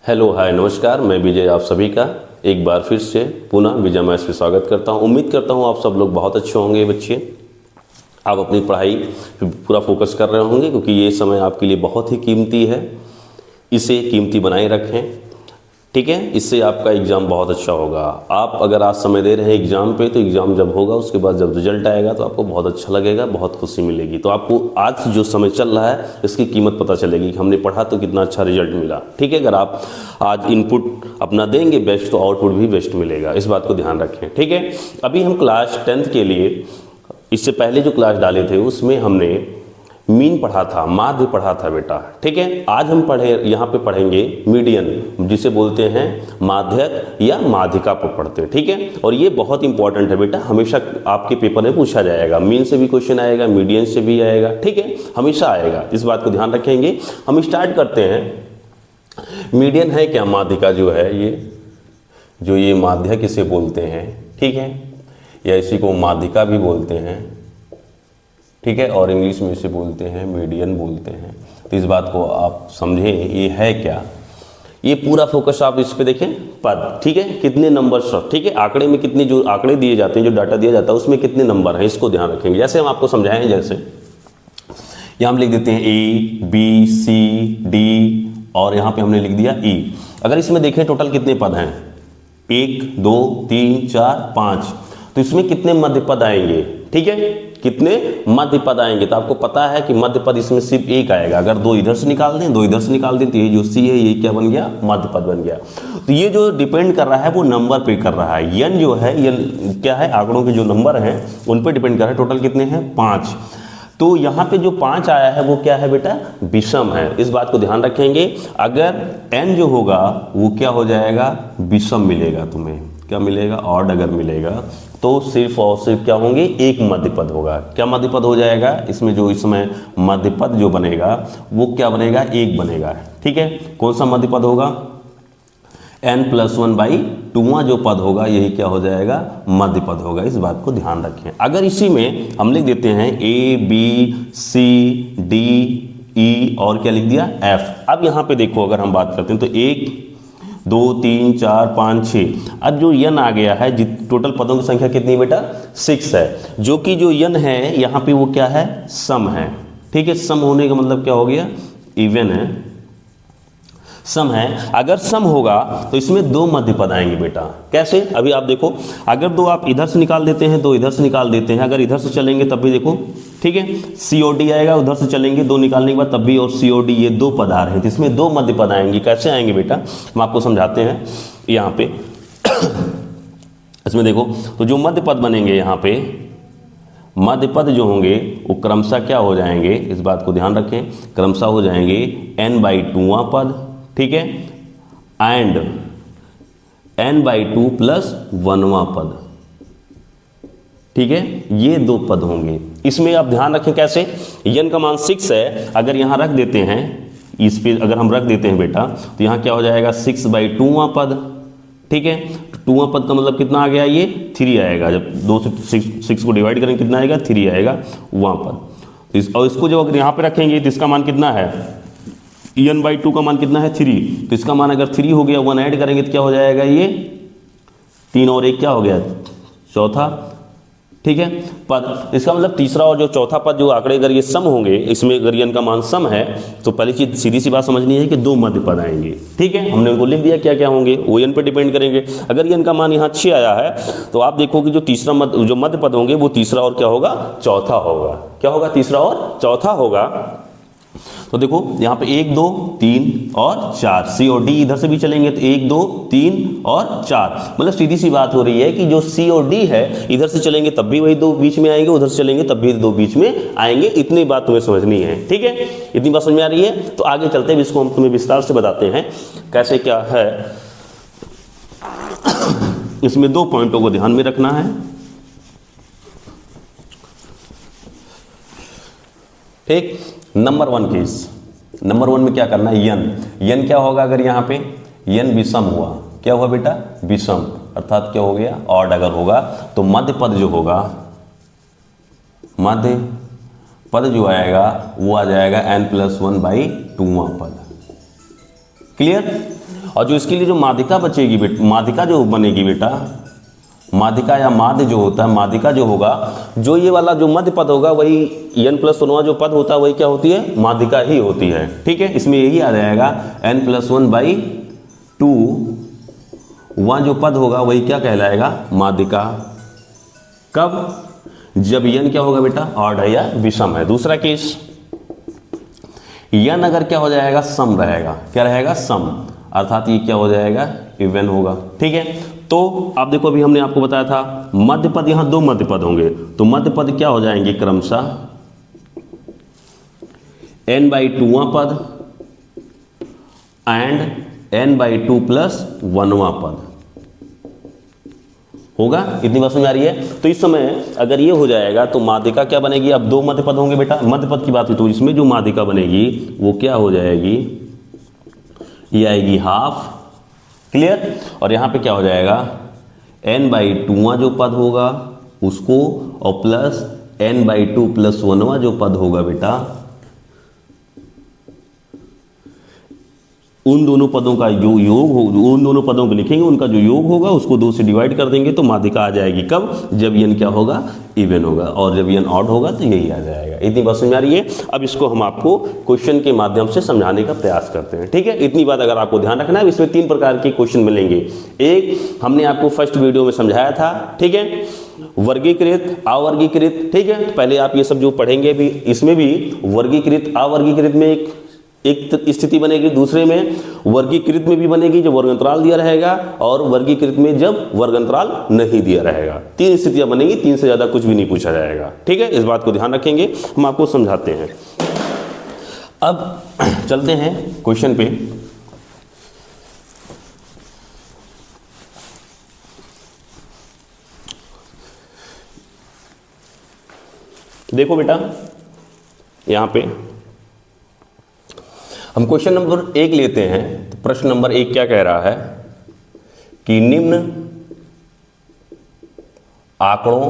Hello hi नमस्कार, मैं विजय आप सभी का एक बार फिर से पुनः विजय मैथ्स में स्वागत करता हूं। उम्मीद करता हूं आप सब लोग बहुत अच्छे होंगे। बच्चे आप अपनी पढ़ाई पे पूरा फोकस कर रहे होंगे क्योंकि ये समय आपके लिए बहुत ही कीमती है। इसे कीमती बनाए रखें, ठीक है। इससे आपका एग्ज़ाम बहुत अच्छा होगा। आप अगर आज समय दे रहे हैं एग्ज़ाम पे तो एग्ज़ाम जब होगा उसके बाद जब रिजल्ट आएगा तो आपको बहुत अच्छा लगेगा, बहुत खुशी मिलेगी। तो आपको आज जो समय चल रहा है इसकी कीमत पता चलेगी कि हमने पढ़ा तो कितना अच्छा रिजल्ट मिला, ठीक है। अगर आप आज इनपुट अपना देंगे बेस्ट तो आउटपुट भी बेस्ट मिलेगा, इस बात को ध्यान रखें, ठीक है। अभी हम क्लास 10th के लिए इससे पहले जो क्लास डाले थे उसमें हमने मीन पढ़ा था, माध्य पढ़ा था बेटा, ठीक है। आज हम यहाँ पे पढ़ेंगे मीडियन, जिसे बोलते हैं माध्यक या माध्यिका पर पढ़ते हैं, ठीक है। और ये बहुत इंपॉर्टेंट है बेटा, हमेशा आपके पेपर में पूछा जाएगा। मीन से भी क्वेश्चन आएगा, मीडियन से भी आएगा, ठीक है, हमेशा आएगा, इस बात को ध्यान रखेंगे। हम स्टार्ट करते हैं। मीडियन है क्या? माध्यिका जो है ये माध्यक इसे बोलते हैं, ठीक है, या इसी को माध्यिका भी बोलते हैं, ठीक है, और इंग्लिश में इसे बोलते हैं मीडियन बोलते हैं। तो इस बात को आप समझें, ये है क्या। ये पूरा फोकस आप इस पे देखें, पद, ठीक है, कितने नंबर, ठीक है, आंकड़े में कितने जो आंकड़े दिए जाते हैं, जो डाटा दिया जाता है उसमें कितने नंबर हैं, इसको ध्यान रखेंगे। जैसे हम आपको समझाएं, जैसे यहाँ हम लिख देते हैं A B C D और यहाँ पे हमने लिख दिया E। अगर इसमें देखें टोटल कितने पद हैं, 1 2 3 4 5, तो इसमें कितने मध्य पद आएंगे, ठीक है, कितने मध्य पद आएंगे। तो आपको पता है कि मध्य पद इसमें सिर्फ एक आएगा। अगर दो इधर से निकाल दें, दो इधर से निकाल दें, तो ये जो सी है ये क्या बन गया, मध्य पद बन गया। तो ये जो डिपेंड कर रहा है वो नंबर पे कर रहा है। यन जो है ये क्या है, आंकड़ों के जो नंबर हैं उन पे डिपेंड कर रहा है। टोटल कितने हैं, 5। तो यहाँ पे जो 5 आया है वो क्या है बेटा, विषम है, इस बात को ध्यान रखेंगे। अगर n जो होगा वो क्या हो जाएगा, विषम मिलेगा, तुम्हें क्या मिलेगा, ऑड अगर मिलेगा तो सिर्फ और सिर्फ क्या होंगे, एक मध्य पद होगा। क्या मध्य पद हो जाएगा इसमें, जो इसमें मध्य पद जो बनेगा वो क्या बनेगा, एक बनेगा, ठीक है। कौन सा मध्य पद होगा, n+1/2वां जो पद होगा यही क्या हो जाएगा, मध्य पद होगा, इस बात को ध्यान रखें। अगर इसी में हम लिख देते हैं A B C D E और क्या लिख दिया, F। अब यहाँ पे देखो, अगर हम बात करते हैं तो 1 2 3 4 5 6, अब जो यन आ गया है, टोटल पदों की संख्या कितनी बेटा, 6 है, जो कि जो यन है यहाँ पे वो क्या है, सम है, ठीक है। सम होने का मतलब क्या हो गया, इवन है, सम है। अगर सम होगा तो इसमें 2 मध्य पद आएंगे बेटा। कैसे, अभी आप देखो, अगर 2 आप इधर से निकाल देते हैं, 2 इधर से निकाल देते हैं, अगर इधर से चलेंगे तब भी देखो, ठीक है, COD आएगा, उधर से चलेंगे 2 निकालने के बाद तब भी, और COD, ये 2 पद आ रहे हैं, तो इसमें 2 मध्य पद आएंगे। कैसे आएंगे बेटा, हम आपको समझाते हैं यहाँ पे। इसमें देखो, तो जो मध्य पद बनेंगे यहाँ पे, मध्य पद जो होंगे वो क्रमशः क्या हो जाएंगे, इस बात को ध्यान रखें, क्रमशः हो जाएंगे n/2वां पद, ठीक है, एंड n/2 + 1वां पद, ठीक है, ये 2 पद होंगे। इसमें आप ध्यान रखें कैसे, n का मान 6 है, अगर यहाँ रख देते हैं, इस पे अगर हम रख देते हैं बेटा, तो यहाँ क्या हो जाएगा, 6/2वां पद, ठीक है। 2वां पद का मतलब कितना आ गया, ये 3 आएगा। जब 2 से 6 को डिवाइड करेंगे कितना आएगा, 3 आएगा वहाँ पद। और इसको जब अगर यहाँ पे रखेंगे तो इसका मान कितना है, n/2 का मान कितना है, 3, तो इसका मान अगर 3 हो गया, 1 ऐड करेंगे तो क्या हो जाएगा, ये 3 और 1 क्या हो गया, चौथा, ठीक है, पद। इसका मतलब तीसरा और जो चौथा पद जो आंकड़े अगर ये सम होंगे, इसमें अगर n का मान सम है तो पहली चीज सीधी सी बात समझनी है कि 2 मध्य पद आएंगे, ठीक है। हमने उनको लिख दिया क्या क्या होंगे, वो n पे डिपेंड करेंगे। अगर n का मान यहाँ 6 आया है तो आप देखो कि जो मध्य पद होंगे वो तीसरा और क्या होगा, चौथा होगा। क्या होगा, तीसरा और चौथा होगा। तो देखो यहाँ पे 1 2 3 और 4, COD इधर से भी चलेंगे तो 1 2 3 और 4, मतलब सीधी सी बात हो रही है कि जो COD है इधर से चलेंगे तब भी वही 2 बीच में आएंगे, उधर से चलेंगे तब भी 2 बीच में आएंगे। इतनी बात तुम्हें समझनी है, ठीक है, इतनी बात समझ में आ रही है। तो आगे चलते हैं, इसको हम तुम्हें विस्तार से बताते हैं कैसे क्या है। इसमें 2 पॉइंटों को ध्यान में रखना है, ठीक। नंबर 1 केस, नंबर 1 में क्या करना है, यन क्या होगा, अगर यहाँ पे यन विषम हुआ, क्या हुआ बेटा, विषम, अर्थात क्या हो गया, ऑड अगर होगा तो मध्य पद जो होगा, मध्य पद जो आएगा वो आ जाएगा n+1/2वां पद, क्लियर। और जो इसके लिए जो माध्यिका बचेगी बेटा, माध्यिका जो बनेगी बेटा, माध्यिका या माध्य जो होता है, माध्यिका जो होगा, जो ये वाला जो मध्य पद होगा वही n+1 जो पद होता है वही क्या होती है, माध्यिका ही होती है। ठीक है, इसमें यही आ जाएगा n+1/2, वहाँ जो पद होगा वही क्या कहलाएगा, माध्यिका। कब, जब n क्या होगा बेटा, ऑड है या विषम है। दूसरा केस, n अगर क्या हो जाएगा, सम रहेगा, क्या रहेगा, सम, अर्थात ये क्या हो जाएगा, इवन होगा। ठीक है, तो आप देखो अभी हमने आपको बताया था मध्य पद, यहां दो मध्य पद होंगे, तो मध्य पद क्या हो जाएंगे क्रमशः n/2वां पद एंड n/2 + 1वां पद होगा। इतनी बात समझ आ रही है। तो इस समय अगर ये हो जाएगा तो माध्यिका क्या बनेगी, अब दो मध्य पद होंगे बेटा, मध्य पद की बात हुई तो इसमें जो माध्यिका बनेगी वो क्या हो जाएगी, ये आएगी हाफ। क्लियर। और यहां पे क्या हो जाएगा, n/2वां जो पद होगा उसको और प्लस n/2 + 1वां जो पद होगा बेटा, उन दोनों पदों का जो योग हो, उन दोनों पदों को लिखेंगे, उनका जो योग होगा उसको 2 से डिवाइड कर देंगे तो माध्यिका आ जाएगी। कब, जब n क्या होगा, इवन होगा, और जब n ऑड होगा तो यही आ जाएगा। इतनी बात समझ आ रही है। अब इसको हम आपको क्वेश्चन के माध्यम से समझाने का प्रयास करते हैं। ठीक है, इतनी बात अगर आपको ध्यान रखना है। इसमें 3 प्रकार के क्वेश्चन मिलेंगे। एक हमने आपको फर्स्ट वीडियो में समझाया था, ठीक है, वर्गीकृत, अवर्गीकृत। ठीक है, तो पहले आप ये सब जो पढ़ेंगे भी, इसमें भी वर्गीकृत, अवर्गीकृत में एक स्थिति बनेगी, दूसरे में वर्गीकृत में भी बनेगी जब वर्गांतराल दिया रहेगा, और वर्गीकृत में जब वर्गांतराल नहीं दिया रहेगा। 3 स्थितियां बनेगी, 3 से ज्यादा कुछ भी नहीं पूछा जाएगा। ठीक है, इस बात को ध्यान रखेंगे, हम आपको समझाते हैं। अब चलते हैं क्वेश्चन पे। देखो बेटा, यहां पे हम क्वेश्चन नंबर 1 लेते हैं। तो प्रश्न नंबर 1 क्या कह रहा है कि निम्न आंकड़ों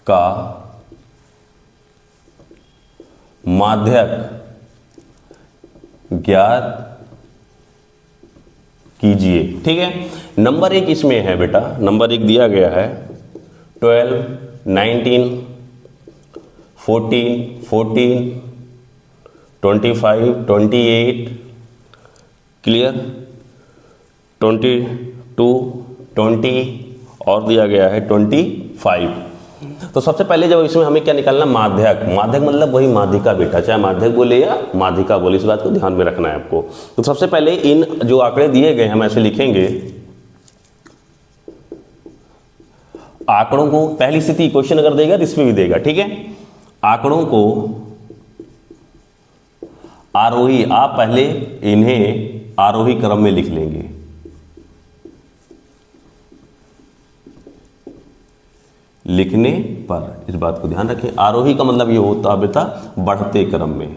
का माध्यक ज्ञात कीजिए। ठीक है, नंबर 1 इसमें है बेटा, नंबर 1 दिया गया है 12, 19, 14, 25, 28, क्लियर, 22, 20 और दिया गया है 25। तो सबसे पहले जब इसमें हमें क्या निकालना, माध्यक। माध्यक मतलब वही माध्यिका बेटा, चाहे माध्यक बोले या माध्यिका बोले, इस बात को ध्यान में रखना है आपको। तो सबसे पहले इन जो आंकड़े दिए गए हम ऐसे लिखेंगे, आंकड़ों को, पहली स्थिति क्वेश्चन अगर देगा तो इसमें भी देगा। ठीक है, आंकड़ों को आरोही, आप पहले इन्हें आरोही क्रम में लिख लेंगे। लिखने पर इस बात को ध्यान रखें, आरोही का मतलब ये होता है बेटा बढ़ते क्रम में,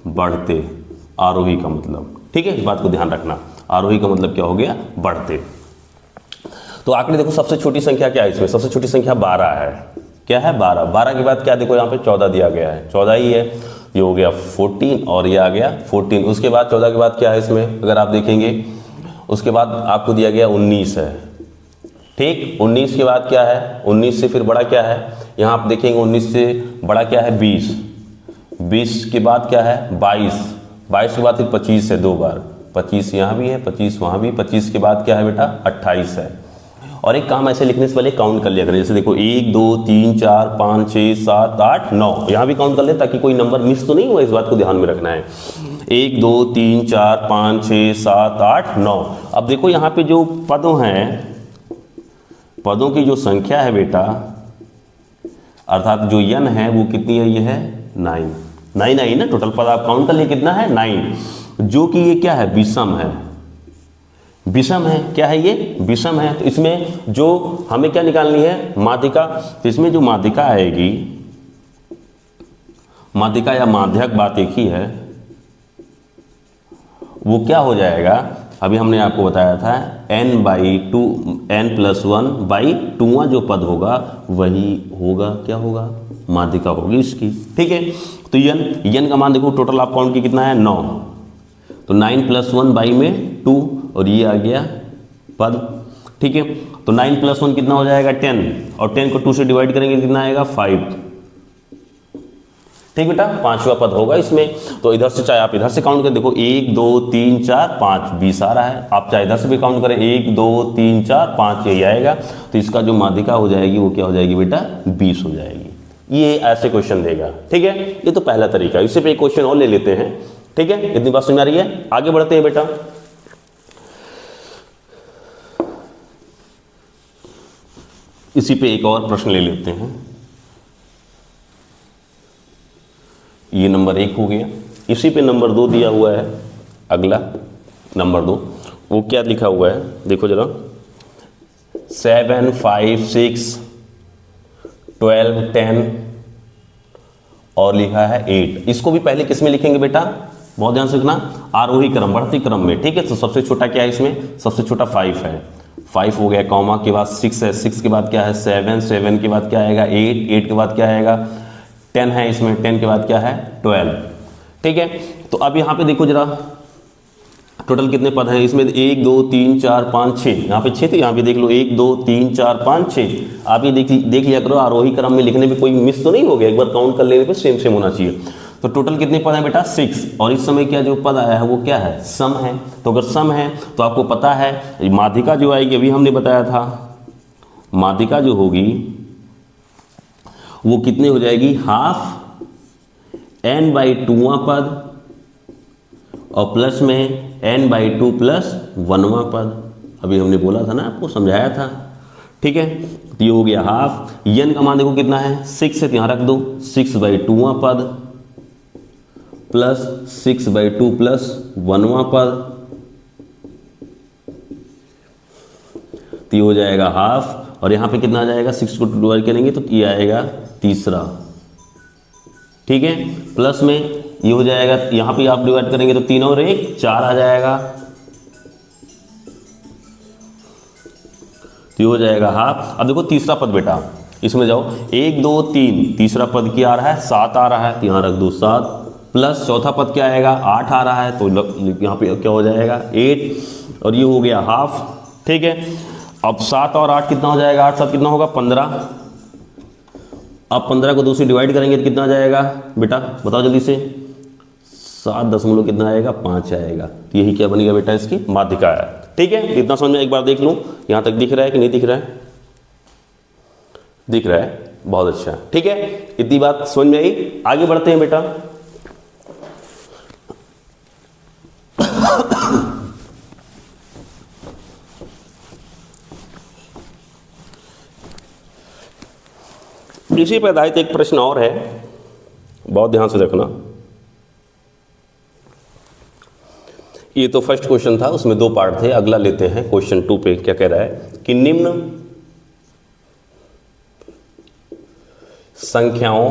बढ़ते, आरोही का मतलब। ठीक है, इस बात को ध्यान रखना, आरोही का मतलब क्या हो गया, बढ़ते। तो आंकड़े देखो, सबसे छोटी संख्या क्या है इसमें, सबसे छोटी संख्या 12 है। क्या है, 12। 12 के बाद क्या देखो, यहाँ पे 14 दिया गया है, 14 ही है, ये हो गया 14 और ये आ गया 14। उसके बाद 14 के बाद क्या है इसमें, अगर आप देखेंगे, उसके बाद आपको दिया गया 19 है। ठीक, 19 के बाद क्या है, 19 से फिर बड़ा क्या है, यहाँ आप देखेंगे 19 से बड़ा क्या है, 20। 20 के बाद क्या है, 22। 22 के बाद फिर 25 है 2 बार, 25 यहाँ भी है, 25 वहाँ भी। 25 के बाद क्या है बेटा, 28 है। और एक काम ऐसे लिखने से पहले काउंट कर लिया करें, जैसे देखो 1, 2, 3, 4, 5, 6, 7, 8, 9, यहाँ भी काउंट कर ले ताकि कोई नंबर मिस तो नहीं हुआ, इस बात को ध्यान में रखना है। 1, 2, 3, 4, 5, 6, 7, 8, 9। अब देखो यहाँ पे जो पदों हैं, पदों की जो संख्या है बेटा, अर्थात जो n है वो कितनी है, ये है 9 आई ना, टोटल पद आप काउंट कर लिए कितना है, 9, जो कि ये क्या है, विषम है। विषम है, क्या है ये, विषम है। तो इसमें जो हमें क्या निकालनी है, माध्यिका। तो इसमें जो माध्यिका आएगी, माध्यिका या माध्यक, बात एक ही है, वो क्या हो जाएगा, अभी हमने आपको बताया था n/2, n+1/2वां जो पद होगा वही होगा, क्या होगा, माध्यिका होगी इसकी। ठीक है, तो n का मान देखो, टोटल आप काउंट की कितना है, 9। तो 9 + 1 बाई में 2 और ये आ गया पद। ठीक है, तो 9 + 1 कितना हो जाएगा 10 और 10 को 2 से डिवाइड करेंगे कितना आएगा 5। ठीक बेटा, 5वां पद होगा इसमें। तो इधर से चाहे आप इधर से काउंट करें, देखो 1 2 3 4 5 20 आ रहा है। आप चाहे इधर से भी काउंट करें 1 2 3 4 5 यही आएगा। तो इसका जो माध्यिका हो जाएगी वो क्या हो जाएगी बेटा 20 हो जाएगी। ये ऐसे क्वेश्चन देगा। ठीक है, ये तो पहला तरीका। इससे पे एक क्वेश्चन और ले लेते हैं। ठीक है, इतनी बात समझ आ रही है? आगे बढ़ते हैं बेटा। इसी पे एक और प्रश्न ले लेते हैं। ये नंबर 1 हो गया। इसी पे नंबर 2 दिया हुआ है। अगला नंबर 2 वो क्या लिखा हुआ है देखो जरा, 7 5 6 12 10 और लिखा है 8। इसको भी पहले किस में लिखेंगे बेटा, बहुत ध्यान से रखना, आरोही क्रम बढ़ती क्रम में। ठीक है, तो सबसे छोटा क्या है इसमें, सबसे छोटा 5 है। 5 हो गया, कॉमा के बाद 6 है, 6 के बाद क्या है 7, 7 के बाद क्या आएगा 8, 8 के बाद क्या आएगा 10 है इसमें, 10 के बाद क्या है 12। ठीक है, तो अब यहाँ पे देखो जरा टोटल कितने पद हैं इसमें, 1 2 3 4 5 6, यहाँ पे 6 थे, यहाँ पे देख लो 1 2 3 4 5 6। आप ये देख लिया करो, आरोही क्रम में लिखने में कोई मिस तो नहीं हो गया, एक बार काउंट कर लेने पे सेम सेम होना चाहिए। तो टोटल कितने पद हैं बेटा 6, और इस समय क्या जो पद आया है वो क्या है सम है। तो अगर सम है तो आपको पता है माध्यिका जो आएगी, अभी हमने बताया था माध्यिका जो होगी वो कितने हो जाएगी, हाफ n/2वां पद और प्लस में n/2 + 1वां पद। अभी हमने बोला था ना, आपको समझाया था। ठीक है, तो ये हो गया हाफ। n का मान देखो कितना है 6 है, तो यहां रख दो 6/2वां पद प्लस 6/2 + 1वां पद, तो ये हो जाएगा हाफ। और यहां पे कितना आ जाएगा, 6 को डिवाइड करेंगे तो ये आएगा तीसरा। ठीक है, प्लस में ये हो जाएगा, यहां पे आप डिवाइड करेंगे तो 3 और 1 4 आ जाएगा, तो ये हो जाएगा हाफ। अब देखो तीसरा पद बेटा, इसमें जाओ 1 2 3, तीसरा पद क्या आ रहा है 7 आ रहा है, तो यहां रख दो 7 प्लस चौथा पद क्या आएगा 8 आ रहा है, तो यहां पे क्या हो जाएगा 8 और ये हो गया हाफ। ठीक है, अब 7 और 8 कितना हो जाएगा, 8 7 कितना होगा 15। अब 15 को 2 से डिवाइड करेंगे तो कितना आ जाएगा बेटा, बताओ जल्दी से, 7 दशमलव कितना आएगा 5 आएगा। तो यही क्या बन गया बेटा, इसकी माध्यिका है। ठीक है, इतना समझ में एक बार देख लूं, यहां तक दिख रहा है कि नहीं दिख रहा है, दिख रहा है, बहुत अच्छा। ठीक है, इतनी बात समझ में आई। आगे बढ़ते हैं बेटा। इसी पर आधारित एक प्रश्न और है, बहुत ध्यान से रखना। ये तो फर्स्ट क्वेश्चन था, उसमें 2 पार्ट थे। अगला लेते हैं क्वेश्चन 2 पे क्या कह रहा है कि निम्न संख्याओं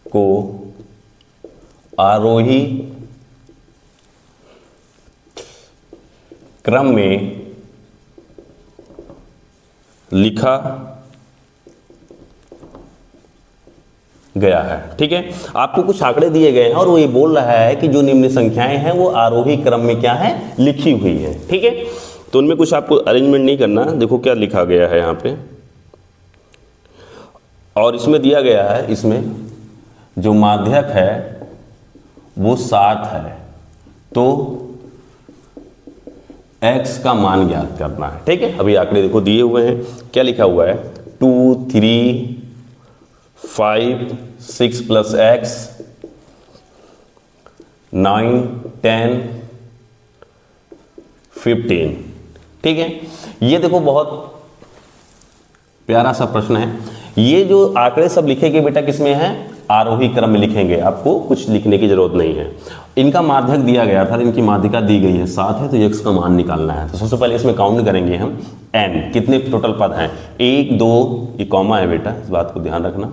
को आरोही क्रम में लिखा गया है। ठीक है, आपको कुछ आंकड़े दिए गए हैं और वो ये बोल रहा है कि जो निम्न संख्याएं हैं वो आरोही क्रम में क्या है लिखी हुई है। ठीक है, तो उनमें कुछ आपको अरेंजमेंट नहीं करना। देखो क्या लिखा गया है यहाँ पे, और इसमें दिया गया है, इसमें जो माध्यक है वो 7 है, तो x का मान ज्ञात करना है। ठीक है, अभी आंकड़े देखो दिए हुए हैं, क्या लिखा हुआ है 2 3 5 6 + x 9 10 15। ठीक है, ये देखो बहुत प्यारा सा प्रश्न है। ये जो आंकड़े सब लिखेंगे बेटा किसमें है, आरोही क्रम में लिखेंगे, आपको कुछ लिखने की जरूरत नहीं है। इनका माध्यक दिया गया था, इनकी माध्यिका दी गई है 7 है, तो x का मान निकालना है। तो सबसे पहले इसमें काउंट करेंगे हम n, कितने टोटल पद हैं 1 2, ये कॉमा है बेटा, इस बात को ध्यान रखना,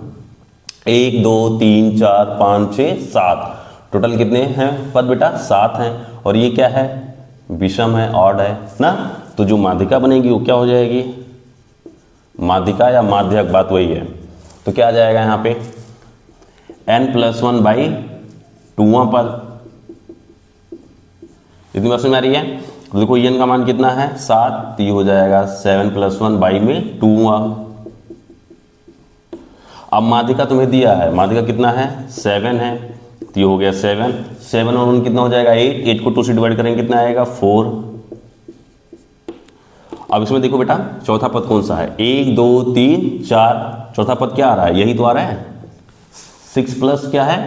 1 2 3 4 5 6 7, टोटल कितने हैं पद बेटा 7 हैं। और ये क्या है विषम है, ऑड है ना, तो जो माध्यिका बनेगी वो क्या हो जाएगी, माध्यिका या माध्यक बात वही है। तो क्या आ जाएगा यहाँ पे n + 1/2 2वां पद। इतनी बात समझ में आ रही है? तो देखो n का मान कितना है 7, तो ये हो जाएगा 7 + 1 बाई में 2वां। अब माध्यिका तुम्हें दिया है, माध्यिका कितना है 7 है, तो ये हो गया 7, 7 और 1 कितना हो जाएगा 8, 8 को 2 से डिवाइड करेंगे कितना आएगा 4। अब इसमें देखो बेटा चौथा पद कौन सा है, 1 2 3 4, चौथा पद क्या आ रहा है, यही तो आ रहा है 6 प्लस क्या है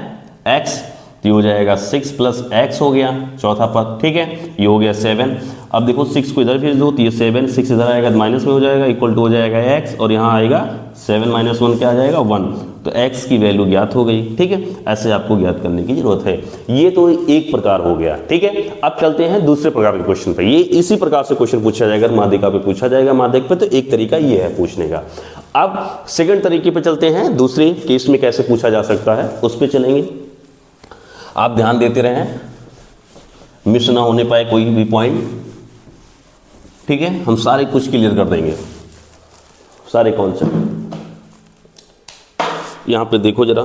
x, तो ये हो जाएगा 6 + x हो गया चौथा पद। ठीक है, ये हो गया 7। अब देखो 6 को इधर भेज दो तो ये 7, 6 इधर आएगा तो माइनस में हो जाएगा, इक्वल टू हो जाएगा x, और यहाँ आएगा 7 - 1 क्या आ जाएगा 1, तो x की वैल्यू ज्ञात हो गई। ठीक है, ऐसे आपको ज्ञात करने की जरूरत है। ये तो एक प्रकार हो गया। ठीक है, अब चलते हैं दूसरे प्रकार के क्वेश्चन पे। ये इसी प्रकार से क्वेश्चन पूछा जाएगा, माध्यिका पे पूछा जाएगा, माध्यक पे, तो एक तरीका ये है पूछने का। अब सेकंड तरीके पे चलते हैं, दूसरे केस में कैसे पूछा जा सकता है उस पर चलेंगे। आप ध्यान देते रहें, मिस ना होने पाए कोई भी पॉइंट। ठीक है, हम सारे कुछ क्लियर कर देंगे, सारे कॉन्सेप्ट। यहां पे देखो जरा,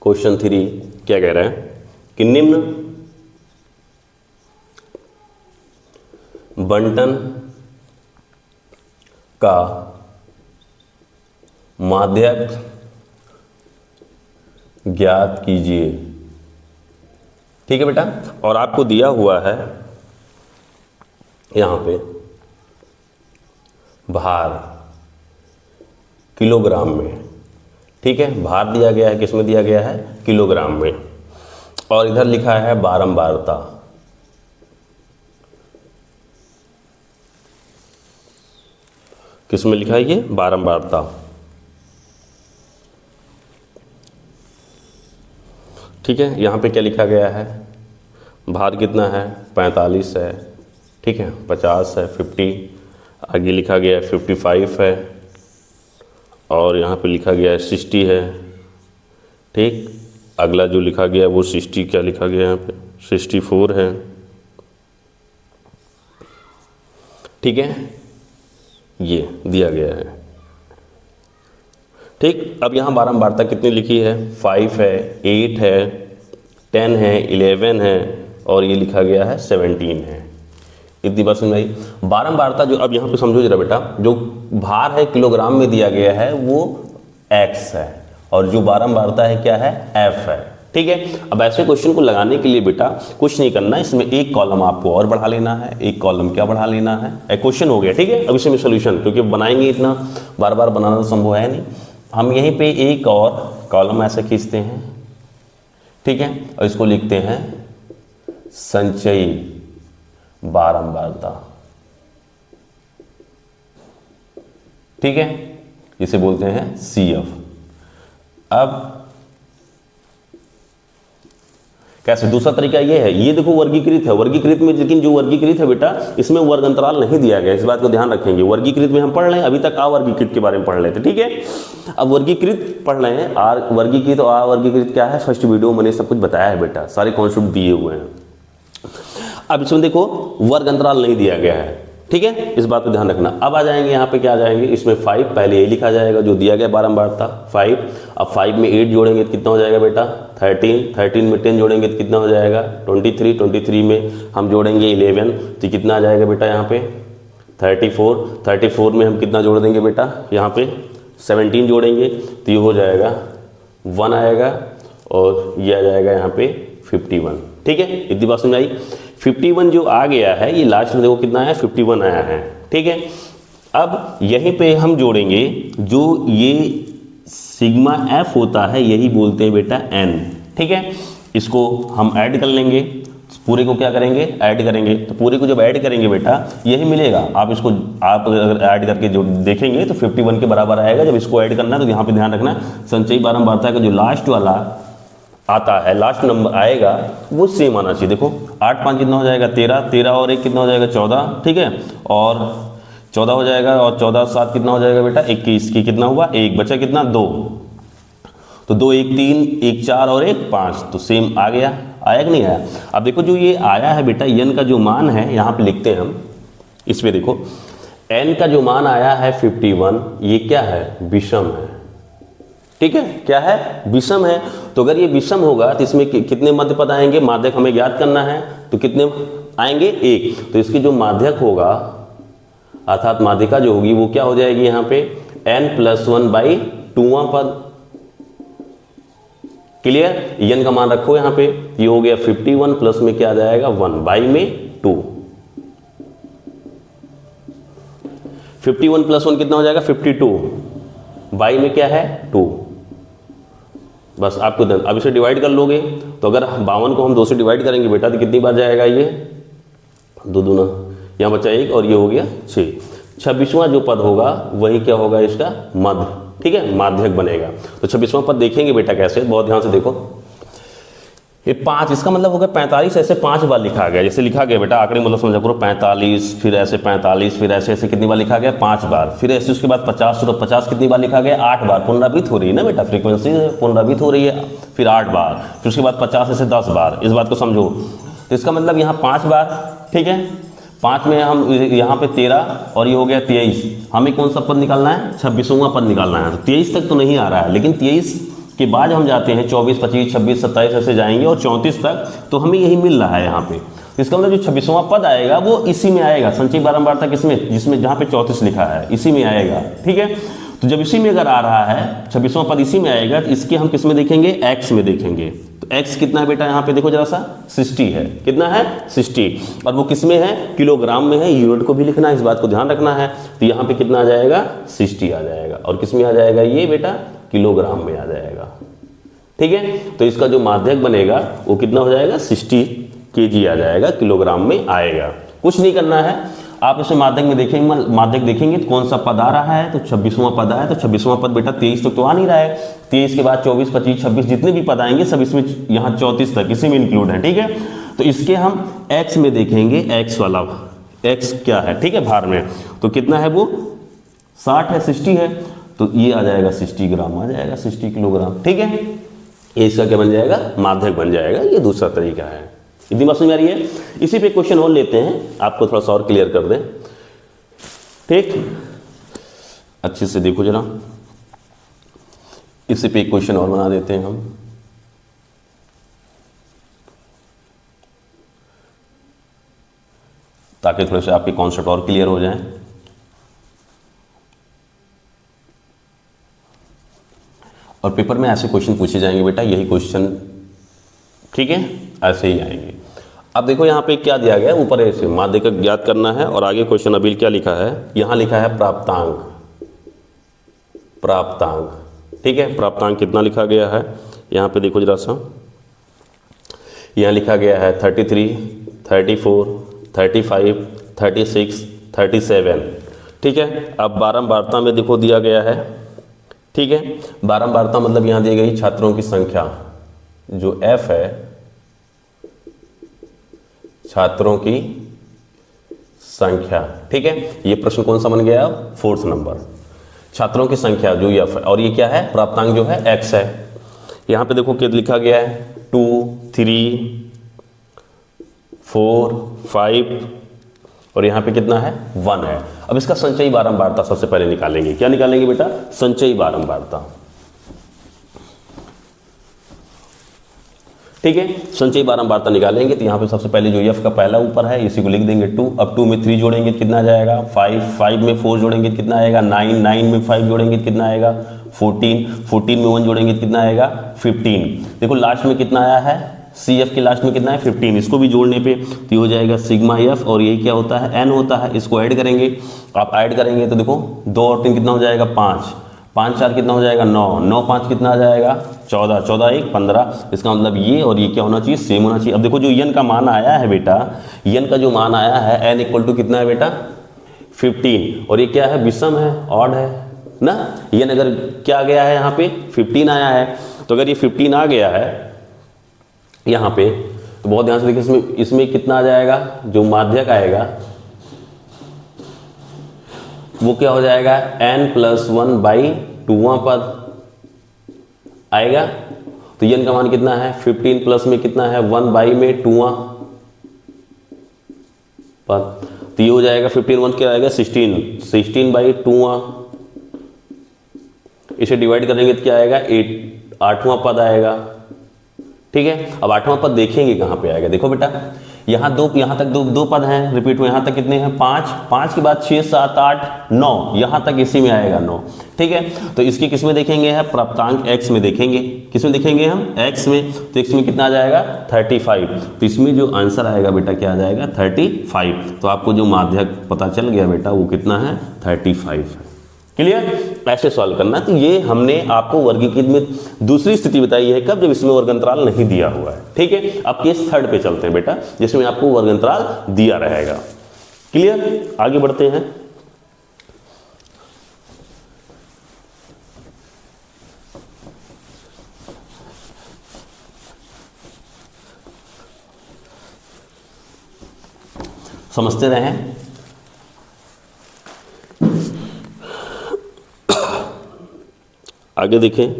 क्वेश्चन 3 क्या कह रहा है कि निम्न बंटन का माध्यक ज्ञात कीजिए। ठीक है बेटा, और आपको दिया हुआ है यहां पे भार किलोग्राम में। ठीक है, भार दिया गया है, किसमें दिया गया है किलोग्राम में, और इधर लिखा है बारंबारता। किसमें लिखा है ये बारंबारता। ठीक है, यहाँ पे क्या लिखा गया है, भार कितना है 45 है। ठीक है, 50 है, 50, आगे लिखा गया है 55 है, और यहाँ पे लिखा गया है 60 है। ठीक, अगला जो लिखा गया है वो 60 क्या लिखा गया है यहाँ पे 64 है। ठीक है, ये दिया गया है। ठीक, अब यहाँ बारंबारता कितनी लिखी है 5 है, 8 है, 10 है, 11 है, और ये लिखा गया है 17 है। इतनी बात समझ आई। बारंबारता जो अब यहाँ पे समझो जरा बेटा, जो भार है किलोग्राम में दिया गया है वो x है, और जो बारंबारता है क्या है f है। ठीक है, अब ऐसे क्वेश्चन को लगाने के लिए बेटा कुछ नहीं करना, इसमें एक कॉलम आपको और बढ़ा लेना है, एक कॉलम क्या बढ़ा लेना है, एक क्वेश्चन हो गया। ठीक है, अब इसमें सोल्यूशन, क्योंकि बनाएंगे इतना बार बार बनाना तो संभव है नहीं, हम यहीं पे एक और कॉलम ऐसे खींचते हैं। ठीक है, और इसको लिखते हैं संचयी बारंबारता। ठीक है, इसे बोलते हैं CF। अब कैसे, दूसरा तरीका ये है, ये देखो वर्गीकृत है, वर्गीकृत में, लेकिन जो वर्गीकृत है बेटा इसमें वर्ग अंतराल नहीं दिया गया, इस बात को ध्यान रखेंगे। वर्गीकृत में हम पढ़ रहे हैं, अभी तक अवर्गीकृत के बारे में पढ़ रहे थे। ठीक है, अब वर्गीकृत पढ़ रहे हैं, आर वर्गीकृत और अवर्गीकृत क्या है, फर्स्ट वीडियो मैंने सब कुछ बताया है बेटा, सारे कॉन्सेप्ट दिए हुए हैं। अब इसमें देखो वर्ग अंतराल नहीं दिया गया है। ठीक है, इस बात को ध्यान रखना। अब आ जाएंगे यहाँ पे, क्या आ जाएंगे इसमें 5, पहले यही लिखा जाएगा जो दिया गया बारंबारता 5। अब 5 में 8 जोड़ेंगे तो कितना हो जाएगा बेटा 13, 13 में 10 जोड़ेंगे तो कितना हो जाएगा 23, 23 में हम जोड़ेंगे 11 तो कितना आ जाएगा बेटा यहाँ पे 34, 34 में हम कितना जोड़ देंगे बेटा यहाँ पे 17 जोड़ेंगे तो ये हो जाएगा 1 आएगा, और ये आ जाएगा यहाँ पे 51। ठीक है, इतनी बात समझ आई। 51 जो आ गया है, ये लास्ट में देखो कितना आया 51 आया है। ठीक है, अब यहीं पे हम जोड़ेंगे जो ये सिग्मा f होता है, यही बोलते हैं बेटा n। ठीक है, इसको हम ऐड कर लेंगे, पूरे को क्या करेंगे ऐड करेंगे, तो पूरे को जब ऐड करेंगे बेटा यही मिलेगा। आप इसको आप अगर ऐड करके जो देखेंगे तो 51 के बराबर आएगा। जब इसको ऐड करना है तो यहाँ पे ध्यान रखना, संचयी बारंबारता का जो लास्ट वाला आता है, लास्ट नंबर आएगा वो सेम आना चाहिए। देखो 8 5 कितना हो जाएगा 13, 13 और 1 कितना हो जाएगा 14। ठीक है, और 14 हो जाएगा, और 14 7 कितना हो जाएगा बेटा 21 की कितना हुआ 1, बचा कितना 2, तो 2 1 3, 1 4 और 1 5, तो सेम आ गया। आया कि नहीं आया। अब देखो जो ये आया है बेटा n का जो मान है यहाँ पे लिखते हैं हम, इस पे देखो n का जो मान आया है 51, ये क्या है, विषम है। ठीक है, क्या है, विषम है। तो अगर ये विषम होगा तो इसमें कितने मध्य पद आएंगे, माध्यक हमें ज्ञात करना है, तो कितने आएंगे, एक। तो इसकी जो माध्यक होगा अर्थात माध्यिका जो होगी वो क्या हो जाएगी यहाँ पे n+1/2वां पद। क्लियर, n का मान रखो यहाँ पे, ये हो गया 51 प्लस में क्या आ जाएगा 1 बाई में 2। 51 + 1 कितना हो जाएगा 52, बाई में क्या है 2। बस आपको अब इसे डिवाइड कर लोगे तो अगर 52 को हम 2 से डिवाइड करेंगे बेटा तो कितनी बार जाएगा, ये 2 दूना, यहाँ बचा 1 और ये हो गया 6। 26वां जो पद होगा वही क्या होगा, इसका मध्य। ठीक है, माध्यक बनेगा। तो 26वां पद देखेंगे बेटा कैसे, बहुत ध्यान से देखो। ये 5, इसका मतलब होगा 45, ऐसे 5 बार लिखा गया। जैसे लिखा गया बेटा आंकड़े मतलब समझा करो, 45, फिर ऐसे 45, फिर ऐसे ऐसे कितनी बार लिखा गया 5 बार, फिर ऐसे उसके बाद 50, तो 50 कितनी बार लिखा गया 8 बार। पुनरावृत्त हो रही है ना बेटा, फ्रीक्वेंसी पुनरावृत्त हो रही है, फिर 8 बार, फिर उसके बाद 50 ऐसे 10 बार। इस बात को समझो। तो इसका मतलब यहाँ 5 बार। ठीक है, 5 में हम यहाँ पे 13 और ये हो गया 23। हमें कौन सा पद निकालना है, 26वां पद निकालना है। तो 23 तक तो नहीं आ रहा है, लेकिन 23 के बाद हम जाते हैं 24, 25, 26, 27 ऐसे जाएंगे और 34 तक, तो हमें यही मिल रहा है यहाँ पे। इसका मतलब जो 26वां पद आएगा वो इसी में आएगा, संचयी बारंबारता किसमें, जिसमें जहाँ पे 34 लिखा है इसी में आएगा। ठीक है, तो जब इसी में अगर आ रहा है 26वां पद इसी में आएगा तो इसके हम किस में देखेंगे, एक्स में देखेंगे। तो एक्स कितना है बेटा, यहाँ पे देखो जरा सा 60 है। कितना है 60, और वो किस में है, किलोग्राम में है। यूनिट को भी लिखना है, इस बात को ध्यान रखना है। तो यहाँ पे कितना आ जाएगा 60 आ जाएगा, और किस में आ जाएगा ये बेटा, किलोग्राम में आ जाएगा। ठीक है, तो इसका जो माध्यक बनेगा वो कितना हो जाएगा 60 kg आ जाएगा, किलोग्राम में आएगा। कुछ नहीं करना है, आप इसे माध्यक में देखेंगे, माध्यक देखेंगे तो कौन सा पद आ रहा है, तो 26वां पद आया। तो 26वां पद बेटा 23 तक तो आ नहीं रहा है, 23 के बाद 24, 25, 26 जितने भी पद आएंगे सब इसमें यहाँ 34 तक इसी में इंक्लूड है। ठीक है, तो इसके हम एक्स में देखेंगे, एक्स वाला एक्स क्या है, ठीक है, भार में। तो कितना है वो 60 है, 60 है, तो ये आ जाएगा 60 ग्राम आ जाएगा, 60 किलोग्राम। ठीक है, ये इसका क्या बन जाएगा, माध्यक बन जाएगा। ये दूसरा तरीका है। इतनी बात समझ आ रही है। इसी पे क्वेश्चन और लेते हैं, आपको थोड़ा सा और क्लियर कर दें। ठीक, अच्छे से देखो जरा, इसी पे क्वेश्चन और बना देते हैं हम। ताकि थोड़े से आपके कॉन्सेप्ट और क्लियर हो जाएं। और पेपर में ऐसे क्वेश्चन पूछे जाएंगे बेटा, यही क्वेश्चन, ठीक है, ऐसे ही आएंगे। अब देखो यहाँ पे क्या दिया गया है, ऊपर ऐसे माध्यक ज्ञात करना है, और आगे क्वेश्चन अभी क्या लिखा है, यहाँ लिखा है प्राप्तांक। प्राप्तांक, ठीक है, प्राप्तांक कितना लिखा गया है, यहाँ पे देखो जरा सा, यहाँ लिखा गया है 33, 34, 35, 36, 37। ठीक है, अब बारंबारता में देखो दिया गया है। ठीक है, बारंबारता मतलब यहाँ दी गई छात्रों की संख्या, जो F है, छात्रों की संख्या। ठीक है, ये प्रश्न कौन सा बन गया, 4th नंबर, छात्रों की संख्या जो F है, और ये क्या है, प्राप्तांक जो है X है। यहाँ पे देखो क्या लिखा गया है, 2, 3, 4, 5, और यहाँ पे कितना है 1 है। अब इसका संचयी बारंबारता सबसे पहले निकालेंगे। क्या निकालेंगे बेटा, संचयी बारंबारता। ठीक है, संचयी बारंबारता निकालेंगे तो यहाँ पे सबसे पहले जो F का पहला ऊपर है इसी को लिख देंगे 2। अब 2 में 3 जोड़ेंगे तो कितना आ जाएगा 5, 5 में 4 जोड़ेंगे तो कितना आएगा 9, 9 में 5 जोड़ेंगे तो कितना आएगा 14, 14 में 1 जोड़ेंगे तो कितना आएगा 15। देखो लास्ट में कितना आया है, CF के लास्ट में कितना है 15, इसको भी जोड़ने पे तो ये हो जाएगा सिग्मा F, और यही क्या होता है N होता है। इसको ऐड करेंगे, आप ऐड करेंगे तो देखो 2 और 3 कितना हो जाएगा 5, 5 4 कितना हो जाएगा 9, 9 5 कितना आ जाएगा 14, 14 1 15। इसका मतलब ये और ये क्या होना चाहिए, सेम होना चाहिए। अब देखो जो n का मान आया है बेटा, n का जो मान आया है n इक्वल टू कितना है बेटा 15, और ये क्या है विषम है, ऑड है ना। n अगर क्या आ गया है यहाँ पे 15 आया है, तो अगर ये 15 आ गया है यहाँ पे, तो बहुत ध्यान से देखिए, इसमें कितना आ जाएगा, जो माध्यक आएगा वो क्या हो जाएगा n+1/2वां पद आएगा। तो n का मान कितना है 15 प्लस में कितना है 1/2वां पद। तो ये हो जाएगा 15 1 क्या आएगा 16, 16/2 इसे डिवाइड करेंगे तो क्या आएगा 8, 8वां पद आएगा। ठीक है, अब 8वां पद देखेंगे कहाँ पे आएगा, देखो बेटा यहाँ यहाँ तक दो पद हैं, रिपीट हुए, यहाँ तक कितने हैं 5, 5 के बाद 6 7 8 9, यहाँ तक इसी में आएगा 9। ठीक है, तो इसकी किस में देखेंगे है, प्राप्तांक x में देखेंगे, किस में देखेंगे हम x में, तो x में कितना आ जाएगा 35, तो इसमें जो आंसर आएगा बेटा क्या आ जाएगा 35। तो आपको जो माध्यक पता चल गया बेटा वो कितना है 35। क्लियर, ऐसे सॉल्व करना। तो ये हमने आपको वर्गीकृत में दूसरी स्थिति बताई है, कब, जब इसमें वर्गंतराल नहीं दिया हुआ है। ठीक है, अब केस थर्ड पे चलते हैं बेटा, जिसमें आपको वर्गंतराल दिया रहेगा। क्लियर, आगे बढ़ते हैं। समझते रहें। आगे देखें,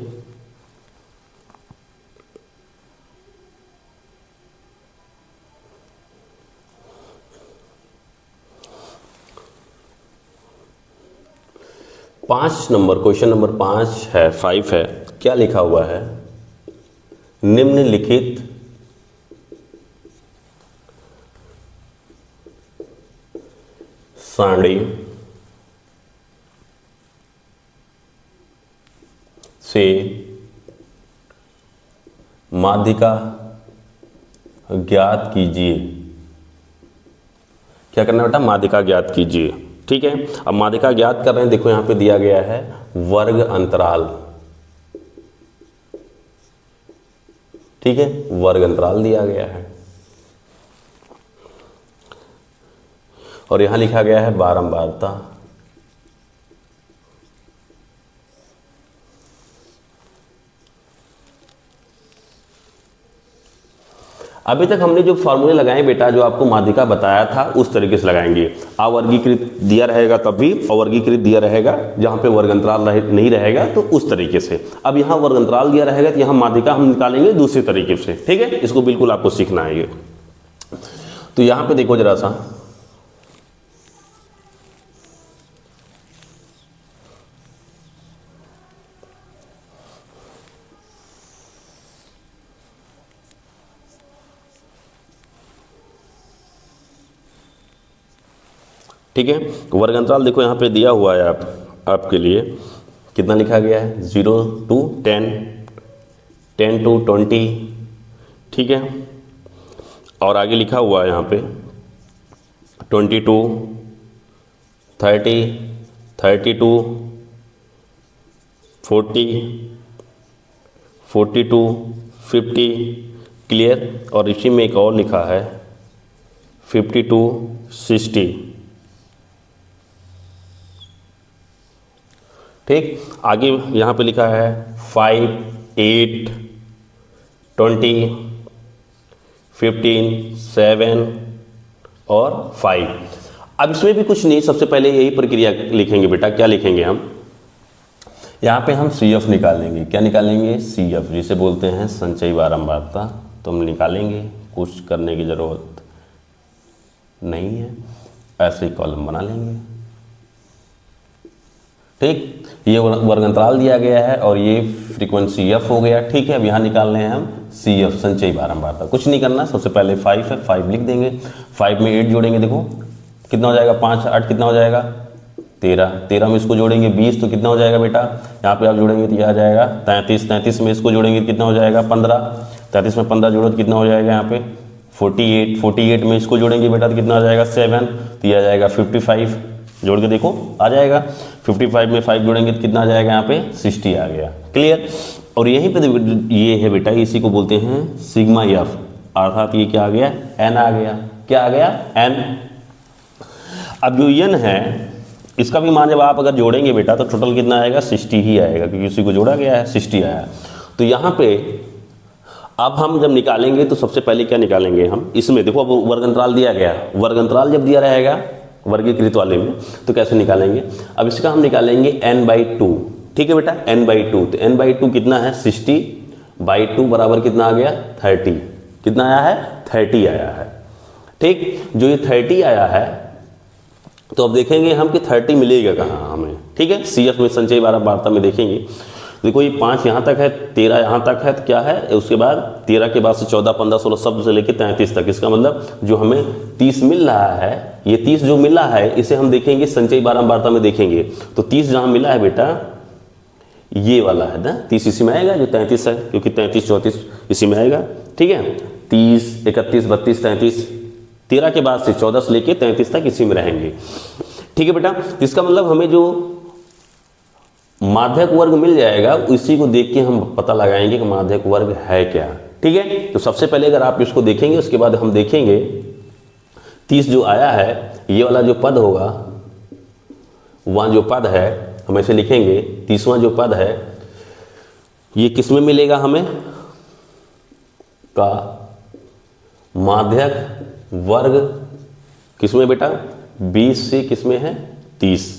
पांच नंबर, क्वेश्चन नंबर 5 है, 5 है, क्या लिखा हुआ है, निम्नलिखित सारणी से माध्यिका ज्ञात कीजिए। क्या करना है बेटा, माध्यिका ज्ञात कीजिए। ठीक है, अब माध्यिका ज्ञात कर रहे हैं, देखो यहां पे दिया गया है वर्ग अंतराल। ठीक है, वर्ग अंतराल दिया गया है और यहां लिखा गया है बारंबारता। अभी तक हमने जो फॉर्मूले लगाए बेटा, जो आपको माध्यिका बताया था उस तरीके से लगाएंगे। अवर्गीकृत दिया रहेगा तब भी, अवर्गीकृत दिया रहेगा जहां पे वर्ग अंतराल नहीं रहेगा तो उस तरीके से। अब यहाँ वर्ग अंतराल दिया रहेगा तो यहाँ माध्यिका हम निकालेंगे दूसरे तरीके से। ठीक है, इसको बिल्कुल आपको सीखना है ये। तो यहाँ पे देखो जरा सा, ठीक है, वर्ग अंतराल देखो यहाँ पे दिया हुआ है आपके लिए, कितना लिखा गया है 0 to 10, 10 to 20। ठीक है, और आगे लिखा हुआ है यहाँ पे 22, 30, 32, 40, 42, 50। क्लियर, और इसी में एक और लिखा है 52, 60। ठीक, आगे यहाँ पे लिखा है 5, 8, 20, 15, 7 और 5। अब इसमें भी कुछ नहीं, सबसे पहले यही प्रक्रिया लिखेंगे बेटा। क्या लिखेंगे हम, यहाँ पे हम CF निकालेंगे। क्या निकालेंगे, CF, जिसे बोलते हैं संचयी बारंबारता। तो हम निकालेंगे, कुछ करने की ज़रूरत नहीं है, ऐसे ही कॉलम बना लेंगे। ठीक, ये वर्ग अंतराल दिया गया है और ये फ्रीक्वेंसी f हो गया। ठीक है, अब यहाँ निकालने हैं हम CF, संचयी बारंबारता। कुछ नहीं करना, सबसे पहले 5 है, 5 लिख देंगे। 5 में 8 जोड़ेंगे, देखो कितना हो जाएगा, 5 8 कितना हो जाएगा 13, 13 में इसको जोड़ेंगे 20, तो कितना हो जाएगा बेटा, यहाँ पे आप जोड़ेंगे तो यह आ जाएगा 33, 33 में इसको जोड़ेंगे तो कितना हो जाएगा 15, 33 में 15 जोड़ो तो कितना हो जाएगा यहाँ पे 48, 48 में इसको जोड़ेंगे बेटा तो कितना आ जाएगा 7, तो यह आ जाएगा 55। जोड़ के देखो आ जाएगा, 55 में 5 जोड़ेंगे तो कितना आ जाएगा यहाँ पे 60 आ गया। क्लियर, और यहीं पे ये है बेटा, इसी को बोलते हैं सिग्मा एफ, अर्थात ये क्या आ गया, n आ गया। क्या आ गया, n। अब जो n है इसका भी मान जब आप अगर जोड़ेंगे बेटा तो टोटल कितना आएगा 60 ही आएगा, क्योंकि उसी को जोड़ा गया है, 60 आया। तो यहाँ पे अब हम जब निकालेंगे तो सबसे पहले क्या निकालेंगे हम, इसमें देखो अब वर्ग अंतराल दिया गया, वर्ग अंतराल जब दिया रहेगा वर्गीकृत वाले में तो कैसे निकालेंगे, अब इसका हम निकालेंगे n/2। ठीक है बेटा, n/2, तो n/2 कितना है 60/2 बराबर कितना आ गया 30। कितना आया है 30 आया है। ठीक, जो ये 30 आया है तो अब देखेंगे हम कि 30 मिलेगा कहाँ हमें, ठीक है। CF में संचयी बारंबारता में देखेंगे, देखो ये 5 यहाँ तक है, 13 यहाँ तक है, तो क्या है उसके बाद 13 के बाद से 14, 15, 16 सब से लेकर 33 तक। इसका मतलब जो हमें 30 मिल रहा है, ये 30 जो मिला है इसे हम देखेंगे संचयी बारंबारता में देखेंगे। तो 30 जहाँ मिला है बेटा ये वाला है ना, 30 इसी में आएगा जो 33 है, क्योंकि 33, 34 इसी में आएगा, ठीक है। 30, 31, 32, 33, 13 के बाद से 14 से लेके 33 तक इसी में रहेंगे, ठीक है बेटा। इसका मतलब हमें जो माध्यक वर्ग मिल जाएगा इसी को देख के हम पता लगाएंगे कि माध्यक वर्ग है क्या, ठीक है। तो सबसे पहले अगर आप इसको देखेंगे उसके बाद हम देखेंगे 30 जो आया है ये वाला जो पद होगा, वहाँ जो पद है हम ऐसे लिखेंगे, 30वां जो पद है ये किस में मिलेगा हमें, का माध्यक वर्ग किसमें बेटा, 20 से किसमें है 30,